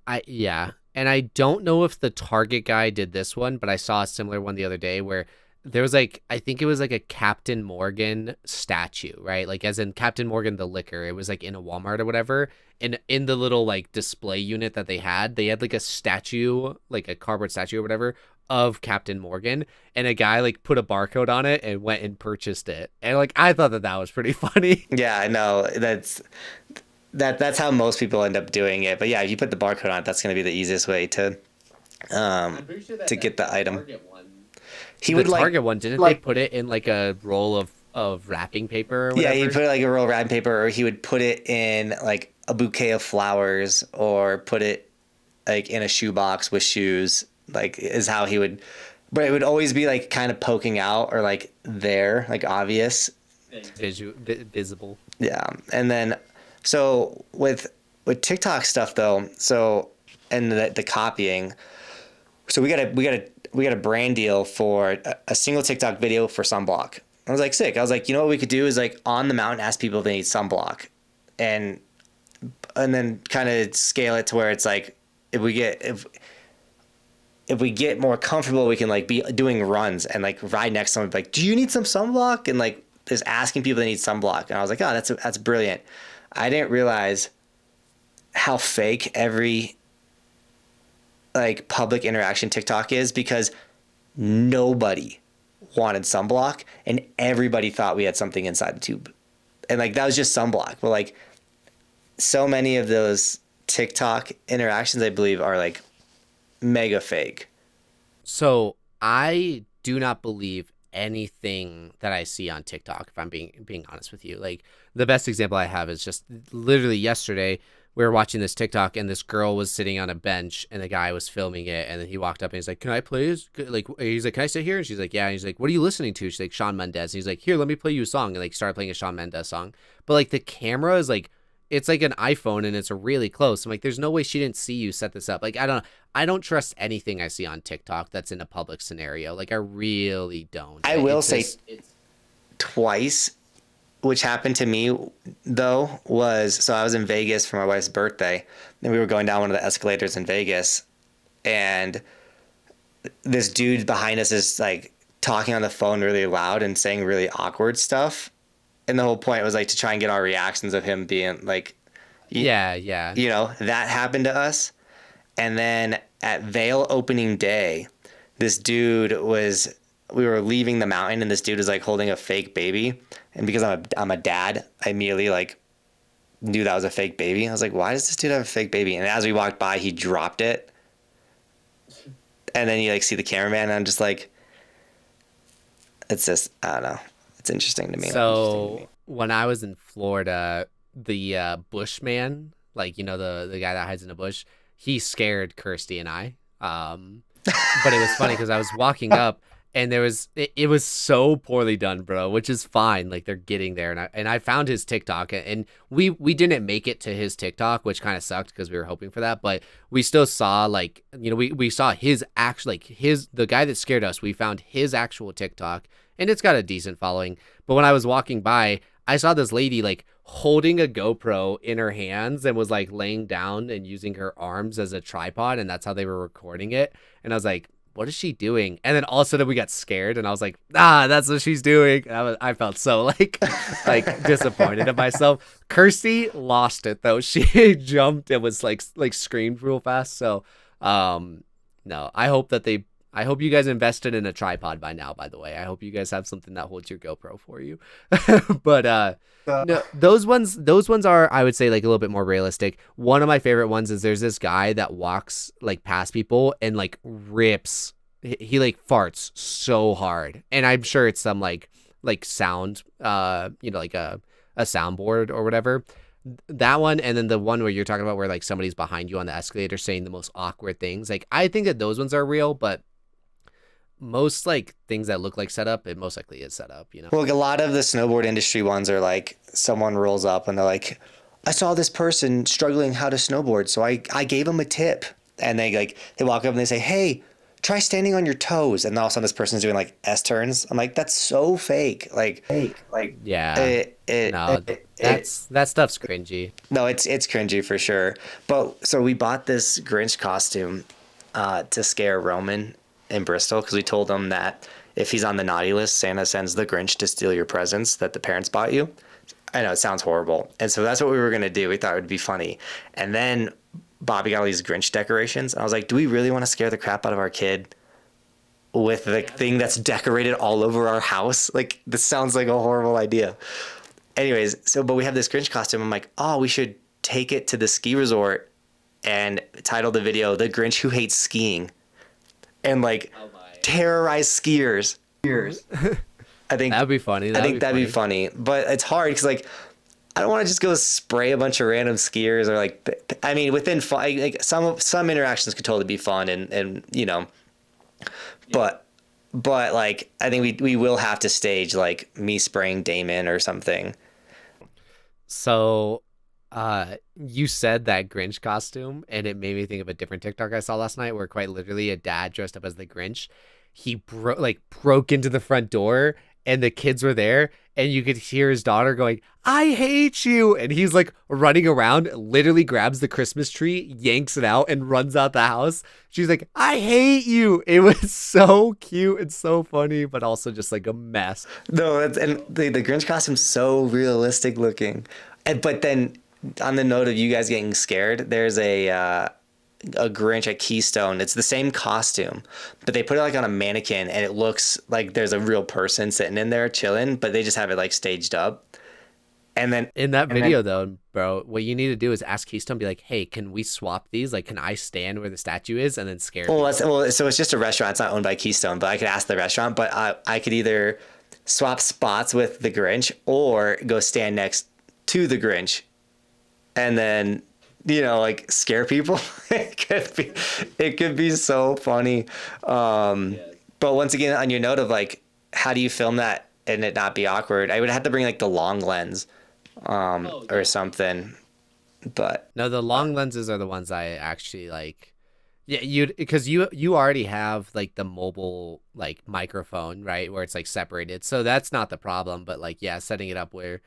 And I don't know if the Target guy did this one, but I saw a similar one the other day where there was like, I think it was like a Captain Morgan statue, right? Like as in Captain Morgan the liquor. It was like in a Walmart or whatever. And in the little like display unit that they had like a statue, like a cardboard statue or whatever, of Captain Morgan, and a guy like put a barcode on it and went and purchased it. And like I thought that was pretty funny. Yeah, I know. That's how most people end up doing it. But yeah, if you put the barcode on it, that's going to be the easiest way I'm pretty sure to get the item. Target one. He The would Target one, didn't they put it in like a roll of wrapping paper or Yeah, whatever? he'd put it like a roll of wrapping paper, or he would put it in like a bouquet of flowers, or put it like in a shoebox with shoes. Like is how he would, but it would always be like kind of poking out or like there, like obvious. Visible. Yeah, and then so with TikTok stuff though, so and the copying, so we got a brand deal for a single TikTok video for sunblock. I was like, sick. I was like, you know what we could do is like on the mountain ask people if they need sunblock, and then kind of scale it to where it's like if we get more comfortable, we can like be doing runs and like ride next to someone, like, do you need some sunblock? And like just asking people they need sunblock. And I was like, oh, that's brilliant. I didn't realize how fake every like public interaction TikTok is, because nobody wanted sunblock and everybody thought we had something inside the tube. And like that was just sunblock. But like so many of those TikTok interactions, I believe, are like mega fake. So I do not believe anything that I see on TikTok, if I'm being honest with you. Like the best example I have is just literally yesterday we were watching this TikTok and this girl was sitting on a bench and the guy was filming it, and then he walked up and he's like, "Can I play his?" Like he's like, "Can I sit here?" And she's like, "Yeah." And he's like, "What are you listening to?" She's like, "Shawn Mendes." And he's like, "Here, let me play you a song." And like started playing a Shawn Mendes song. But like the camera is like, it's like an iPhone and it's really close. I'm like, there's no way she didn't see you set this up. Like I don't trust anything I see on TikTok that's in a public scenario. Like I really don't. I will say twice, which happened to me though, was so I was in Vegas for my wife's birthday, and we were going down one of the escalators in Vegas, and this dude behind us is like talking on the phone really loud and saying really awkward stuff. And the whole point was like to try and get our reactions of him being like, yeah, you know, that happened to us. And then at Vail opening day, we were leaving the mountain and this dude was like holding a fake baby. And because I'm a dad, I immediately like knew that was a fake baby. I was like, why does this dude have a fake baby? And as we walked by, he dropped it. And then you like see the cameraman, and I'm just like, it's just, I don't know. It's interesting to me. So when I was in Florida, the Bushman, like, you know, the guy that hides in a bush, he scared Kirsty and I. But it was funny because I was walking up and it was so poorly done, bro, which is fine. Like they're getting there. And I found his TikTok, and we didn't make it to his TikTok, which kind of sucked because we were hoping for that. But we still saw like, you know, we saw his actual, like the guy that scared us, we found his actual TikTok, and it's got a decent following. But when I was walking by, I saw this lady like holding a GoPro in her hands and was like laying down and using her arms as a tripod, and that's how they were recording it. And I was like, what is she doing? And then all of a sudden we got scared, and I was like, that's what she's doing. I felt so like disappointed in myself. Kirsty lost it though. She jumped and was like screamed real fast. So no, I hope you guys invested in a tripod by now, by the way. I hope you guys have something that holds your GoPro for you. But no, those ones are, I would say, like a little bit more realistic. One of my favorite ones is there's this guy that walks like past people and like rips, he like farts so hard. And I'm sure it's some like sound, you know, like a soundboard or whatever. That one, and then the one where you're talking about where like somebody's behind you on the escalator saying the most awkward things. Like I think that those ones are real, but most like things that look like setup, it most likely is set up, you know. Well, like a lot of the snowboard industry ones are like someone rolls up and they're like, I saw this person struggling how to snowboard, so I gave him a tip. And they walk up and they say, hey, try standing on your toes. And all of a sudden this person's doing like S turns. I'm like, that's so fake. Yeah. That stuff's cringy. No, it's cringy for sure. But so we bought this Grinch costume to scare Roman in Bristol, because we told him that if he's on the naughty list, Santa sends the Grinch to steal your presents that the parents bought you. I know it sounds horrible. And so that's what we were going to do. We thought it would be funny. And then Bobby got all these Grinch decorations. I was like, do we really want to scare the crap out of our kid with the thing that's decorated all over our house. Like, this sounds like a horrible idea. Anyways, but we have this Grinch costume. I'm like, oh, we should take it to the ski resort and title the video "The Grinch Who Hates Skiing," and like terrorize skiers. I think That'd be funny. That'd be funny, but it's hard because like I don't want to just go spray a bunch of random skiers or like, I mean, within fun, like some interactions could totally be fun and you know, but like I think we will have to stage like me spraying Damon or something. So, you said that Grinch costume, and it made me think of a different TikTok I saw last night, where quite literally a dad dressed up as the Grinch. He broke into the front door, and the kids were there, and you could hear his daughter going, "I hate you," and he's like running around, literally grabs the Christmas tree, yanks it out, and runs out the house. She's like, "I hate you." It was so cute and so funny, but also just like a mess. No, and the Grinch costume's so realistic looking. But then, on the note of you guys getting scared, there's a Grinch at Keystone. It's the same costume, but they put it like on a mannequin, and it looks like there's a real person sitting in there chilling, but they just have it like staged up. And then in that video, though, bro, what you need to do is ask Keystone, be like, "Hey, can we swap these? Like, can I stand where the statue is?" And then scare people. So it's just a restaurant. It's not owned by Keystone, but I could ask the restaurant. But I could either swap spots with the Grinch or go stand next to the Grinch, and then like scare people. It could be so funny. But once again, on your note of like, how do you film that and it not be awkward? I would have to bring like the long lens, or something. But no, the long lenses are the ones I actually like. Yeah, because you already have like the mobile like microphone, right, where it's like separated, so that's not the problem. But like, yeah, setting it up where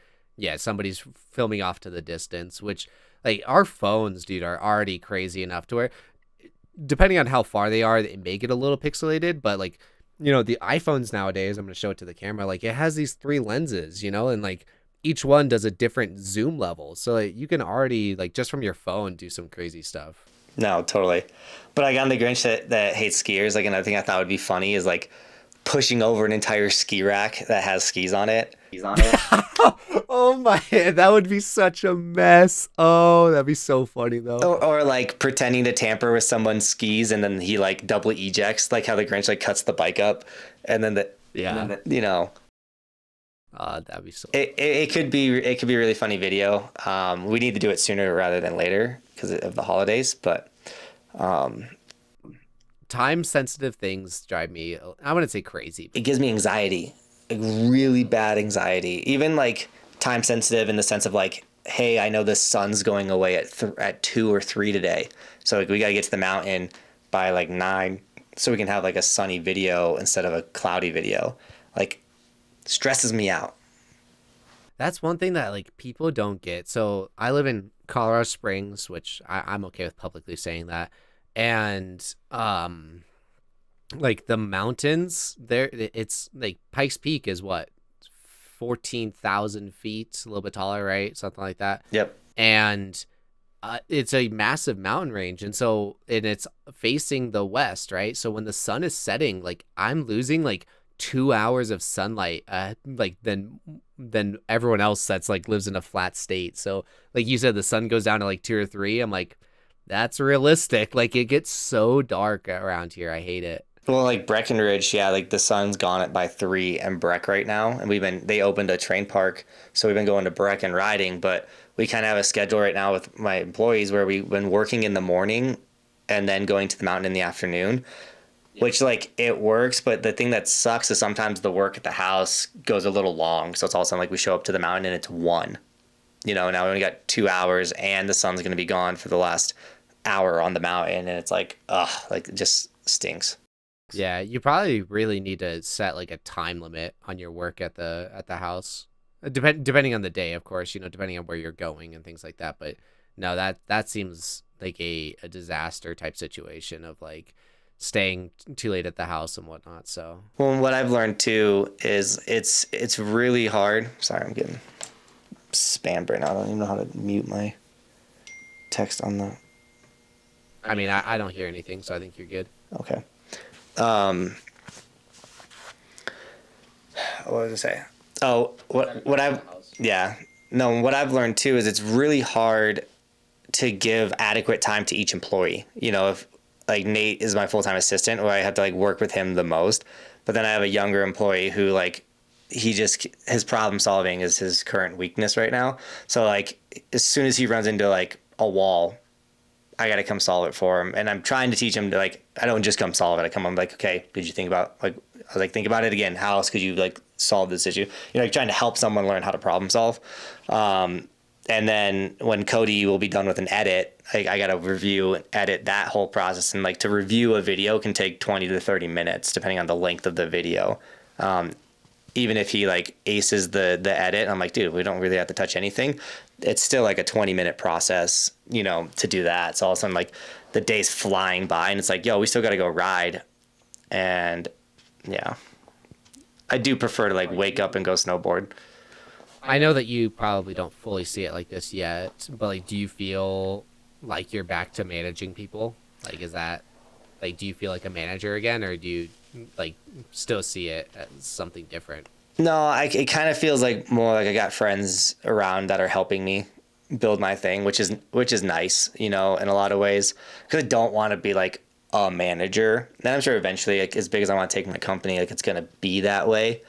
somebody's filming off to the distance, which like our phones, dude, are already crazy enough to where, depending on how far they are, it may get a little pixelated. But like, the iPhones nowadays, I'm going to show it to the camera, like it has these 3 lenses, and like each one does a different zoom level. So like, you can already like just from your phone do some crazy stuff. No, totally. But I got the Grinch that hates skiers. Like, another thing I thought would be funny is like pushing over an entire ski rack that has skis on it. Oh my, that would be such a mess. Oh, that'd be so funny though. Or like pretending to tamper with someone's skis, and then he like double ejects, like how the Grinch like cuts the bike up, and then that'd be so. It could be a really funny video. We need to do it sooner rather than later because of the holidays, but time sensitive things drive me, I wouldn't say crazy, it gives me anxiety, like really bad anxiety. Even like time sensitive in the sense of like, hey, I know the sun's going away at 2 or 3 today, so like we got to get to the mountain by like 9 so we can have like a sunny video instead of a cloudy video. Like, stresses me out. That's one thing that like people don't get. So I live in Colorado Springs, which I'm okay with publicly saying that. And like the mountains there, it's like Pikes Peak is what, 14,000 feet, a little bit taller, right? Something like that. Yep. And it's a massive mountain range, and it's facing the west, right? So when the sun is setting, like I'm losing like 2 hours of sunlight, like than everyone else that's like lives in a flat state. So like you said, the sun goes down to like 2 or 3. I'm like, that's realistic. Like it gets so dark around here. I hate it. Well, like Breckenridge, yeah, like the sun's gone at by 3 and Breck right now, and they opened a train park, so we've been going to Breck and riding, but we kind of have a schedule right now with my employees where we've been working in the morning and then going to the mountain in the afternoon, which like it works, but the thing that sucks is sometimes the work at the house goes a little long, so it's all of a sudden like we show up to the mountain and it's 1. Now we only got 2 hours and the sun's going to be gone for the last hour on the mountain, and it's like, like it just stinks. Yeah, you probably really need to set like a time limit on your work at the house. Depending on the day, of course, depending on where you're going and things like that. But no, that seems like a disaster type situation of like staying too late at the house and whatnot. So, well, what I've learned too is it's really hard. Sorry, I'm getting spammed right now. I don't even know how to mute my text on the. I mean, I don't hear anything, so I think you're good. Okay. what was I say? Oh, what I've yeah. No, what I've learned too is it's really hard to give adequate time to each employee. You know, if like Nate is my full-time assistant, or I have to like work with him the most, but then I have a younger employee who like his problem solving is his current weakness right now. So like as soon as he runs into like a wall, I got to come solve it for him. And I'm trying to teach him to like, I don't just come solve it. I come, I'm like, okay, did you think about like, I was like, think about it again. How else could you like solve this issue? You know, like trying to help someone learn how to problem solve. And then when Cody will be done with an edit, I got to review and edit that whole process. And like to review a video can take 20 to 30 minutes, depending on the length of the video. Even if he like aces the edit, I'm like, dude, we don't really have to touch anything. It's still like a 20-minute process, you know, to do that. So all of a sudden like the day's flying by and it's like, yo, we still got to go ride. And yeah, I do prefer to like wake up and go snowboard. I know that you probably don't fully see it like this yet, but like, do you feel like you're back to managing people? Like, is that like, do you feel like a manager again, or do you like still see it as something different? No, it kind of feels like more like I got friends around that are helping me build my thing, which is nice, you know, in a lot of ways, because I don't want to be like a manager. And I'm sure eventually, like as big as I want to take my company, like it's gonna be that way.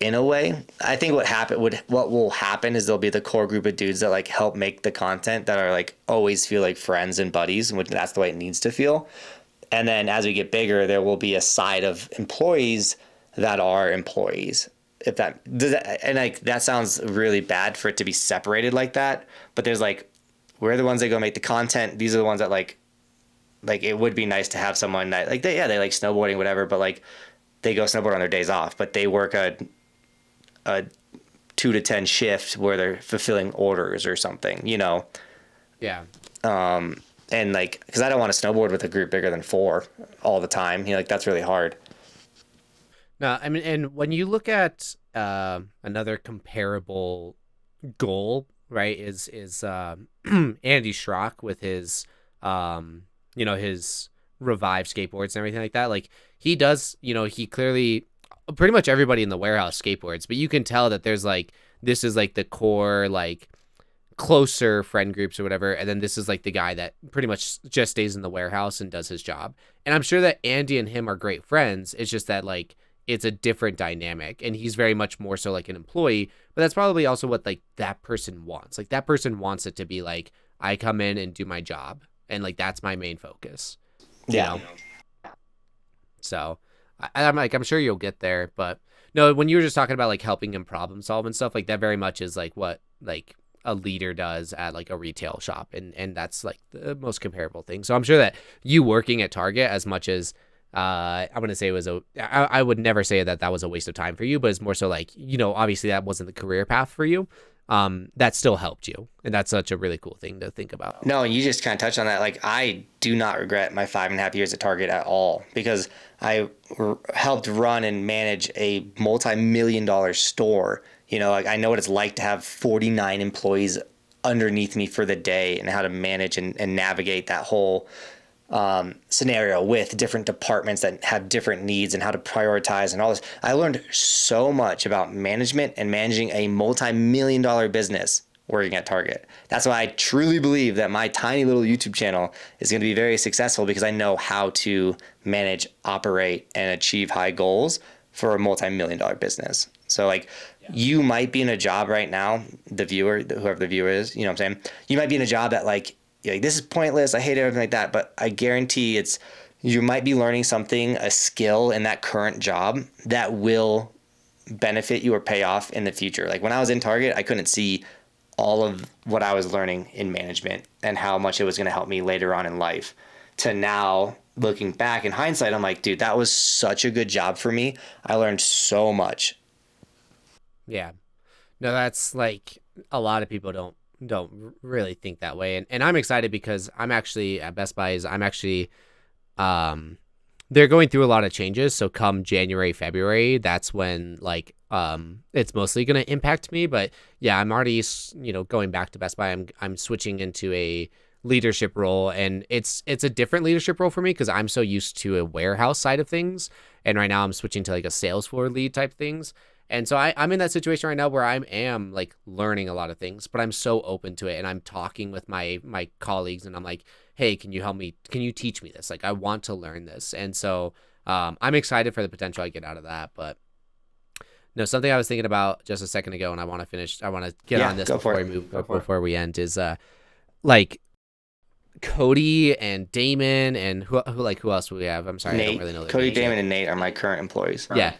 In a way, I think what will happen is there'll be the core group of dudes that like help make the content that are like always feel like friends and buddies, which that's the way it needs to feel. And then as we get bigger, there will be a side of employees that are employees. If that does that, and like that sounds really bad for it to be separated like that, but there's like we're the ones that go make the content. These are the ones that like it would be nice to have someone that like they like snowboarding, whatever, but like they go snowboard on their days off, but they work a 2 to 10 shift where they're fulfilling orders or something, you know? Yeah. And like, cause I don't want to snowboard with a group bigger than 4 all the time. You know, like that's really hard. No, I mean, and when you look at another comparable goal, right, is Andy Schrock with his, you know, his Revive skateboards and everything like that. Like he does, you know, he clearly, pretty much everybody in the warehouse skateboards, but you can tell that there's like, this is like the core, like closer friend groups or whatever. And then this is like the guy that pretty much just stays in the warehouse and does his job. And I'm sure that Andy and him are great friends. It's just that like, it's a different dynamic and he's very much more so like an employee, but that's probably also what like that person wants. Like that person wants it to be like, I come in and do my job. And like, that's my main focus. Yeah. You know? So I'm like, I'm sure you'll get there, but no, when you were just talking about like helping him problem solve and stuff like that, very much is like what like a leader does at like a retail shop. And that's like the most comparable thing. So I'm sure that you working at Target, as much as I'm going to say it was I would never say that was a waste of time for you, but it's more so like, you know, obviously that wasn't the career path for you. That still helped you. And that's such a really cool thing to think about. No, and you just kind of touched on that. Like I do not regret my 5.5 years at Target at all, because I helped run and manage a multi-million-dollar store. You know, like I know what it's like to have 49 employees underneath me for the day and how to manage and navigate that whole scenario with different departments that have different needs and how to prioritize and all this. I learned so much about management and managing a multi-million-dollar business working at Target. That's why I truly believe that my tiny little YouTube channel is going to be very successful, because I know how to manage, operate, and achieve high goals for a multi-million-dollar business. So like you might be in a job right now, the viewer, whoever the viewer is, you know what I'm saying? You might be in a job that like this is pointless, I hate everything like that, but I guarantee you might be learning something, a skill in that current job that will benefit you or pay off in the future. Like when I was in Target, I couldn't see all of what I was learning in management and how much it was going to help me later on in life. To now, looking back in hindsight, I'm like, dude, that was such a good job for me. I learned so much. Yeah. No, that's like a lot of people don't really think that way, and I'm excited because I'm actually at Best Buy's. I'm actually they're going through a lot of changes, so come January, February, that's when like it's mostly going to impact me. But yeah, I'm already, you know, going back to Best Buy. I'm switching into a leadership role, and it's a different leadership role for me because I'm so used to a warehouse side of things, and right now I'm switching to like a sales floor lead type things. And so I'm in that situation right now where I am like learning a lot of things, but I'm so open to it, and I'm talking with my colleagues, and I'm like, hey, can you help me? Can you teach me this? Like, I want to learn this. And so I'm excited for the potential I get out of that. But no, something I was thinking about just a second ago, and I want to finish. I want to get on this before we move, before we end. Is like Cody and Damon and who else do we have? I'm sorry, Nate. I don't really know. Cody, Damon, and Nate are my current employees. Yeah.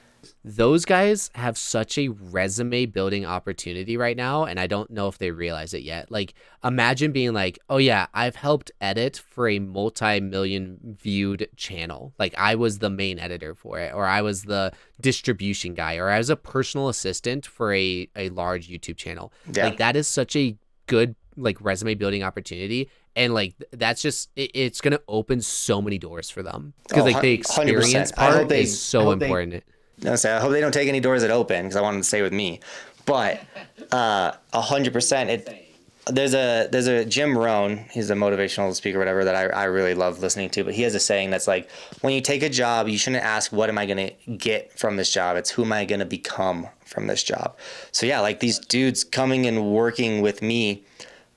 Those guys have such a resume building opportunity right now, and I don't know if they realize it yet. Like, imagine being like, oh yeah, I've helped edit for a multi-million viewed channel. Like, I was the main editor for it, or I was the distribution guy, or I was a personal assistant for a large YouTube channel. Yeah. Like, that is such a good like resume building opportunity. And like that's just it's gonna open so many doors for them, because like the experience 100%. Part is so important. I hope they don't take any doors that open, because I want them to stay with me. But 100%. There's a Jim Rohn, he's a motivational speaker, whatever, that I really love listening to. But he has a saying that's like, when you take a job, you shouldn't ask, what am I gonna get from this job? It's, who am I gonna become from this job? So yeah, like these dudes coming and working with me.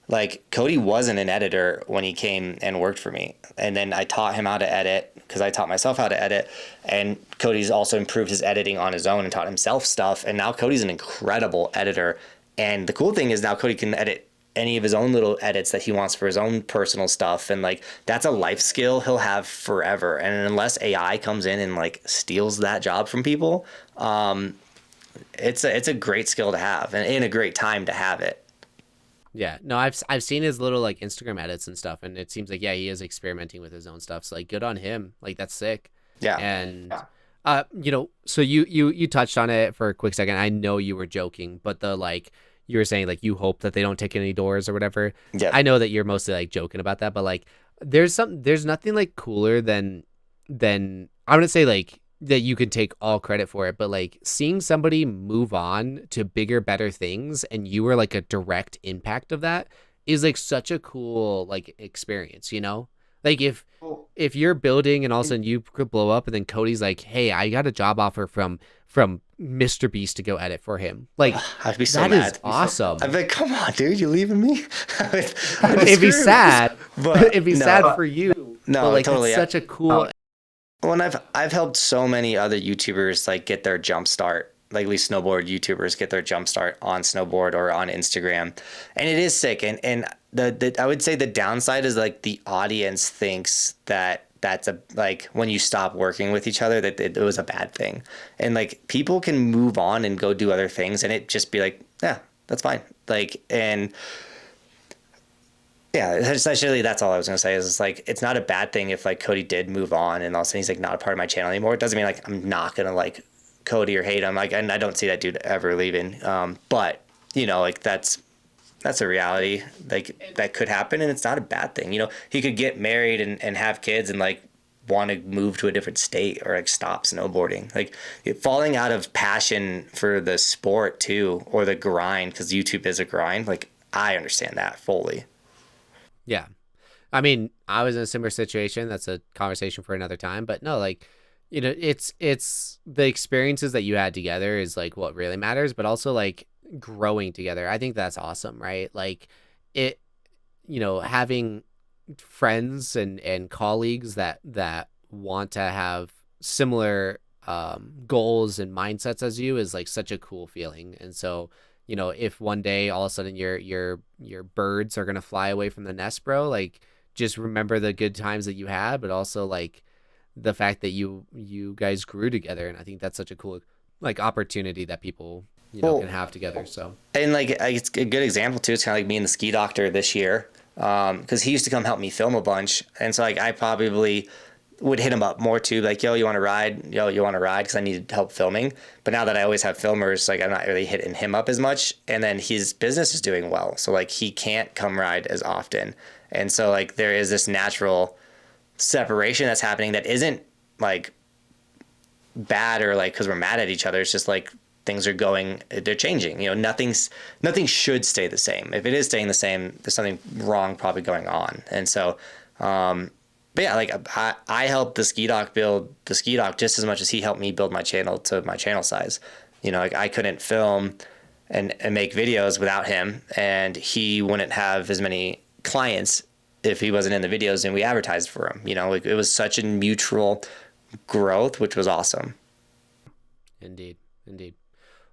Like, Cody wasn't an editor when he came and worked for me. And then I taught him how to edit, because I taught myself how to edit. And Cody's also improved his editing on his own and taught himself stuff. And now Cody's an incredible editor. And the cool thing is now Cody can edit any of his own little edits that he wants for his own personal stuff. And like, that's a life skill he'll have forever. And unless AI comes in and like steals that job from people, it's a great skill to have, and in a great time to have it. Yeah, no, I've seen his little like Instagram edits and stuff, and it seems like, yeah, he is experimenting with his own stuff. So like, good on him. Like, that's sick. Yeah. And you know, so you touched on it for a quick second. I know you were joking, but the like you were saying like you hope that they don't take any doors or whatever. Yeah. I know that you're mostly like joking about that, but like there's nothing like cooler than I wouldn't say like that you can take all credit for it, but like seeing somebody move on to bigger, better things, and you were like a direct impact of that, is like such a cool like experience, you know? Like if you're building and all of a sudden you could blow up, and then Cody's like, hey, I got a job offer from Mr. Beast to go edit for him. Like, I'd be so that mad. Is awesome. I'd be like, come on, dude, you leaving me? It'd be sad, but it'd be sad for you. No, but like, totally. It's such a cool. Well, and I've helped so many other YouTubers like get their jump start, like at least snowboard YouTubers get their jump start on snowboard or on Instagram, and it is sick. And the I would say the downside is like the audience thinks that that's a like when you stop working with each other that it was a bad thing, and like people can move on and go do other things, and it just be like, yeah, that's fine. Like, and yeah, essentially that's all I was gonna say is it's like, it's not a bad thing if like Cody did move on and all of a sudden he's like not a part of my channel anymore. It doesn't mean like I'm not gonna like Cody or hate him. Like, and I don't see that dude ever leaving. But you know, like that's a reality. Like that could happen, and it's not a bad thing. You know, he could get married and have kids and like want to move to a different state or like stop snowboarding. Like falling out of passion for the sport too, or the grind, because YouTube is a grind. Like, I understand that fully. Yeah. I mean, I was in a similar situation. That's a conversation for another time. But no, like, you know, it's the experiences that you had together is like what really matters, but also like growing together. I think that's awesome, right? Like it, you know, having friends and colleagues that want to have similar goals and mindsets as you is like such a cool feeling. And so, you know, if one day all of a sudden your birds are gonna fly away from the nest, bro, like just remember the good times that you had, but also like the fact that you guys grew together. And I think that's such a cool like opportunity that people, you know, can have together. So, and like it's a good example too. It's kind of like me and the ski doctor this year, because he used to come help me film a bunch, and so like I probably would hit him up more too, like, yo, you want to ride? Yo, you want to ride? Because I needed help filming. But now that I always have filmers, like I'm not really hitting him up as much. And then his business is doing well, so like he can't come ride as often. And so like there is this natural separation that's happening that isn't like bad or like because we're mad at each other. It's just like things are they're changing. You know, nothing should stay the same. If it is staying the same, there's something wrong probably going on. And so, but yeah, like I helped the ski doc build the ski doc just as much as he helped me build my channel to my channel size. You know, like I couldn't film and make videos without him, and he wouldn't have as many clients if he wasn't in the videos and we advertised for him. You know, like it was such a mutual growth, which was awesome. Indeed.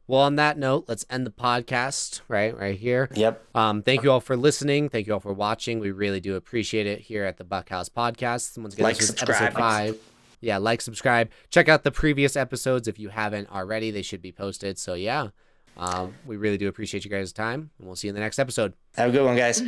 Well, on that note, let's end the podcast right here. Yep. Thank you all for listening. Thank you all for watching. We really do appreciate it here at the Buckhouse Podcast. Once again, Like, this was subscribe. episode 5. Yeah, like, subscribe. Check out the previous episodes if you haven't already. They should be posted. So yeah, we really do appreciate you guys' time, and we'll see you in the next episode. Have a good one, guys.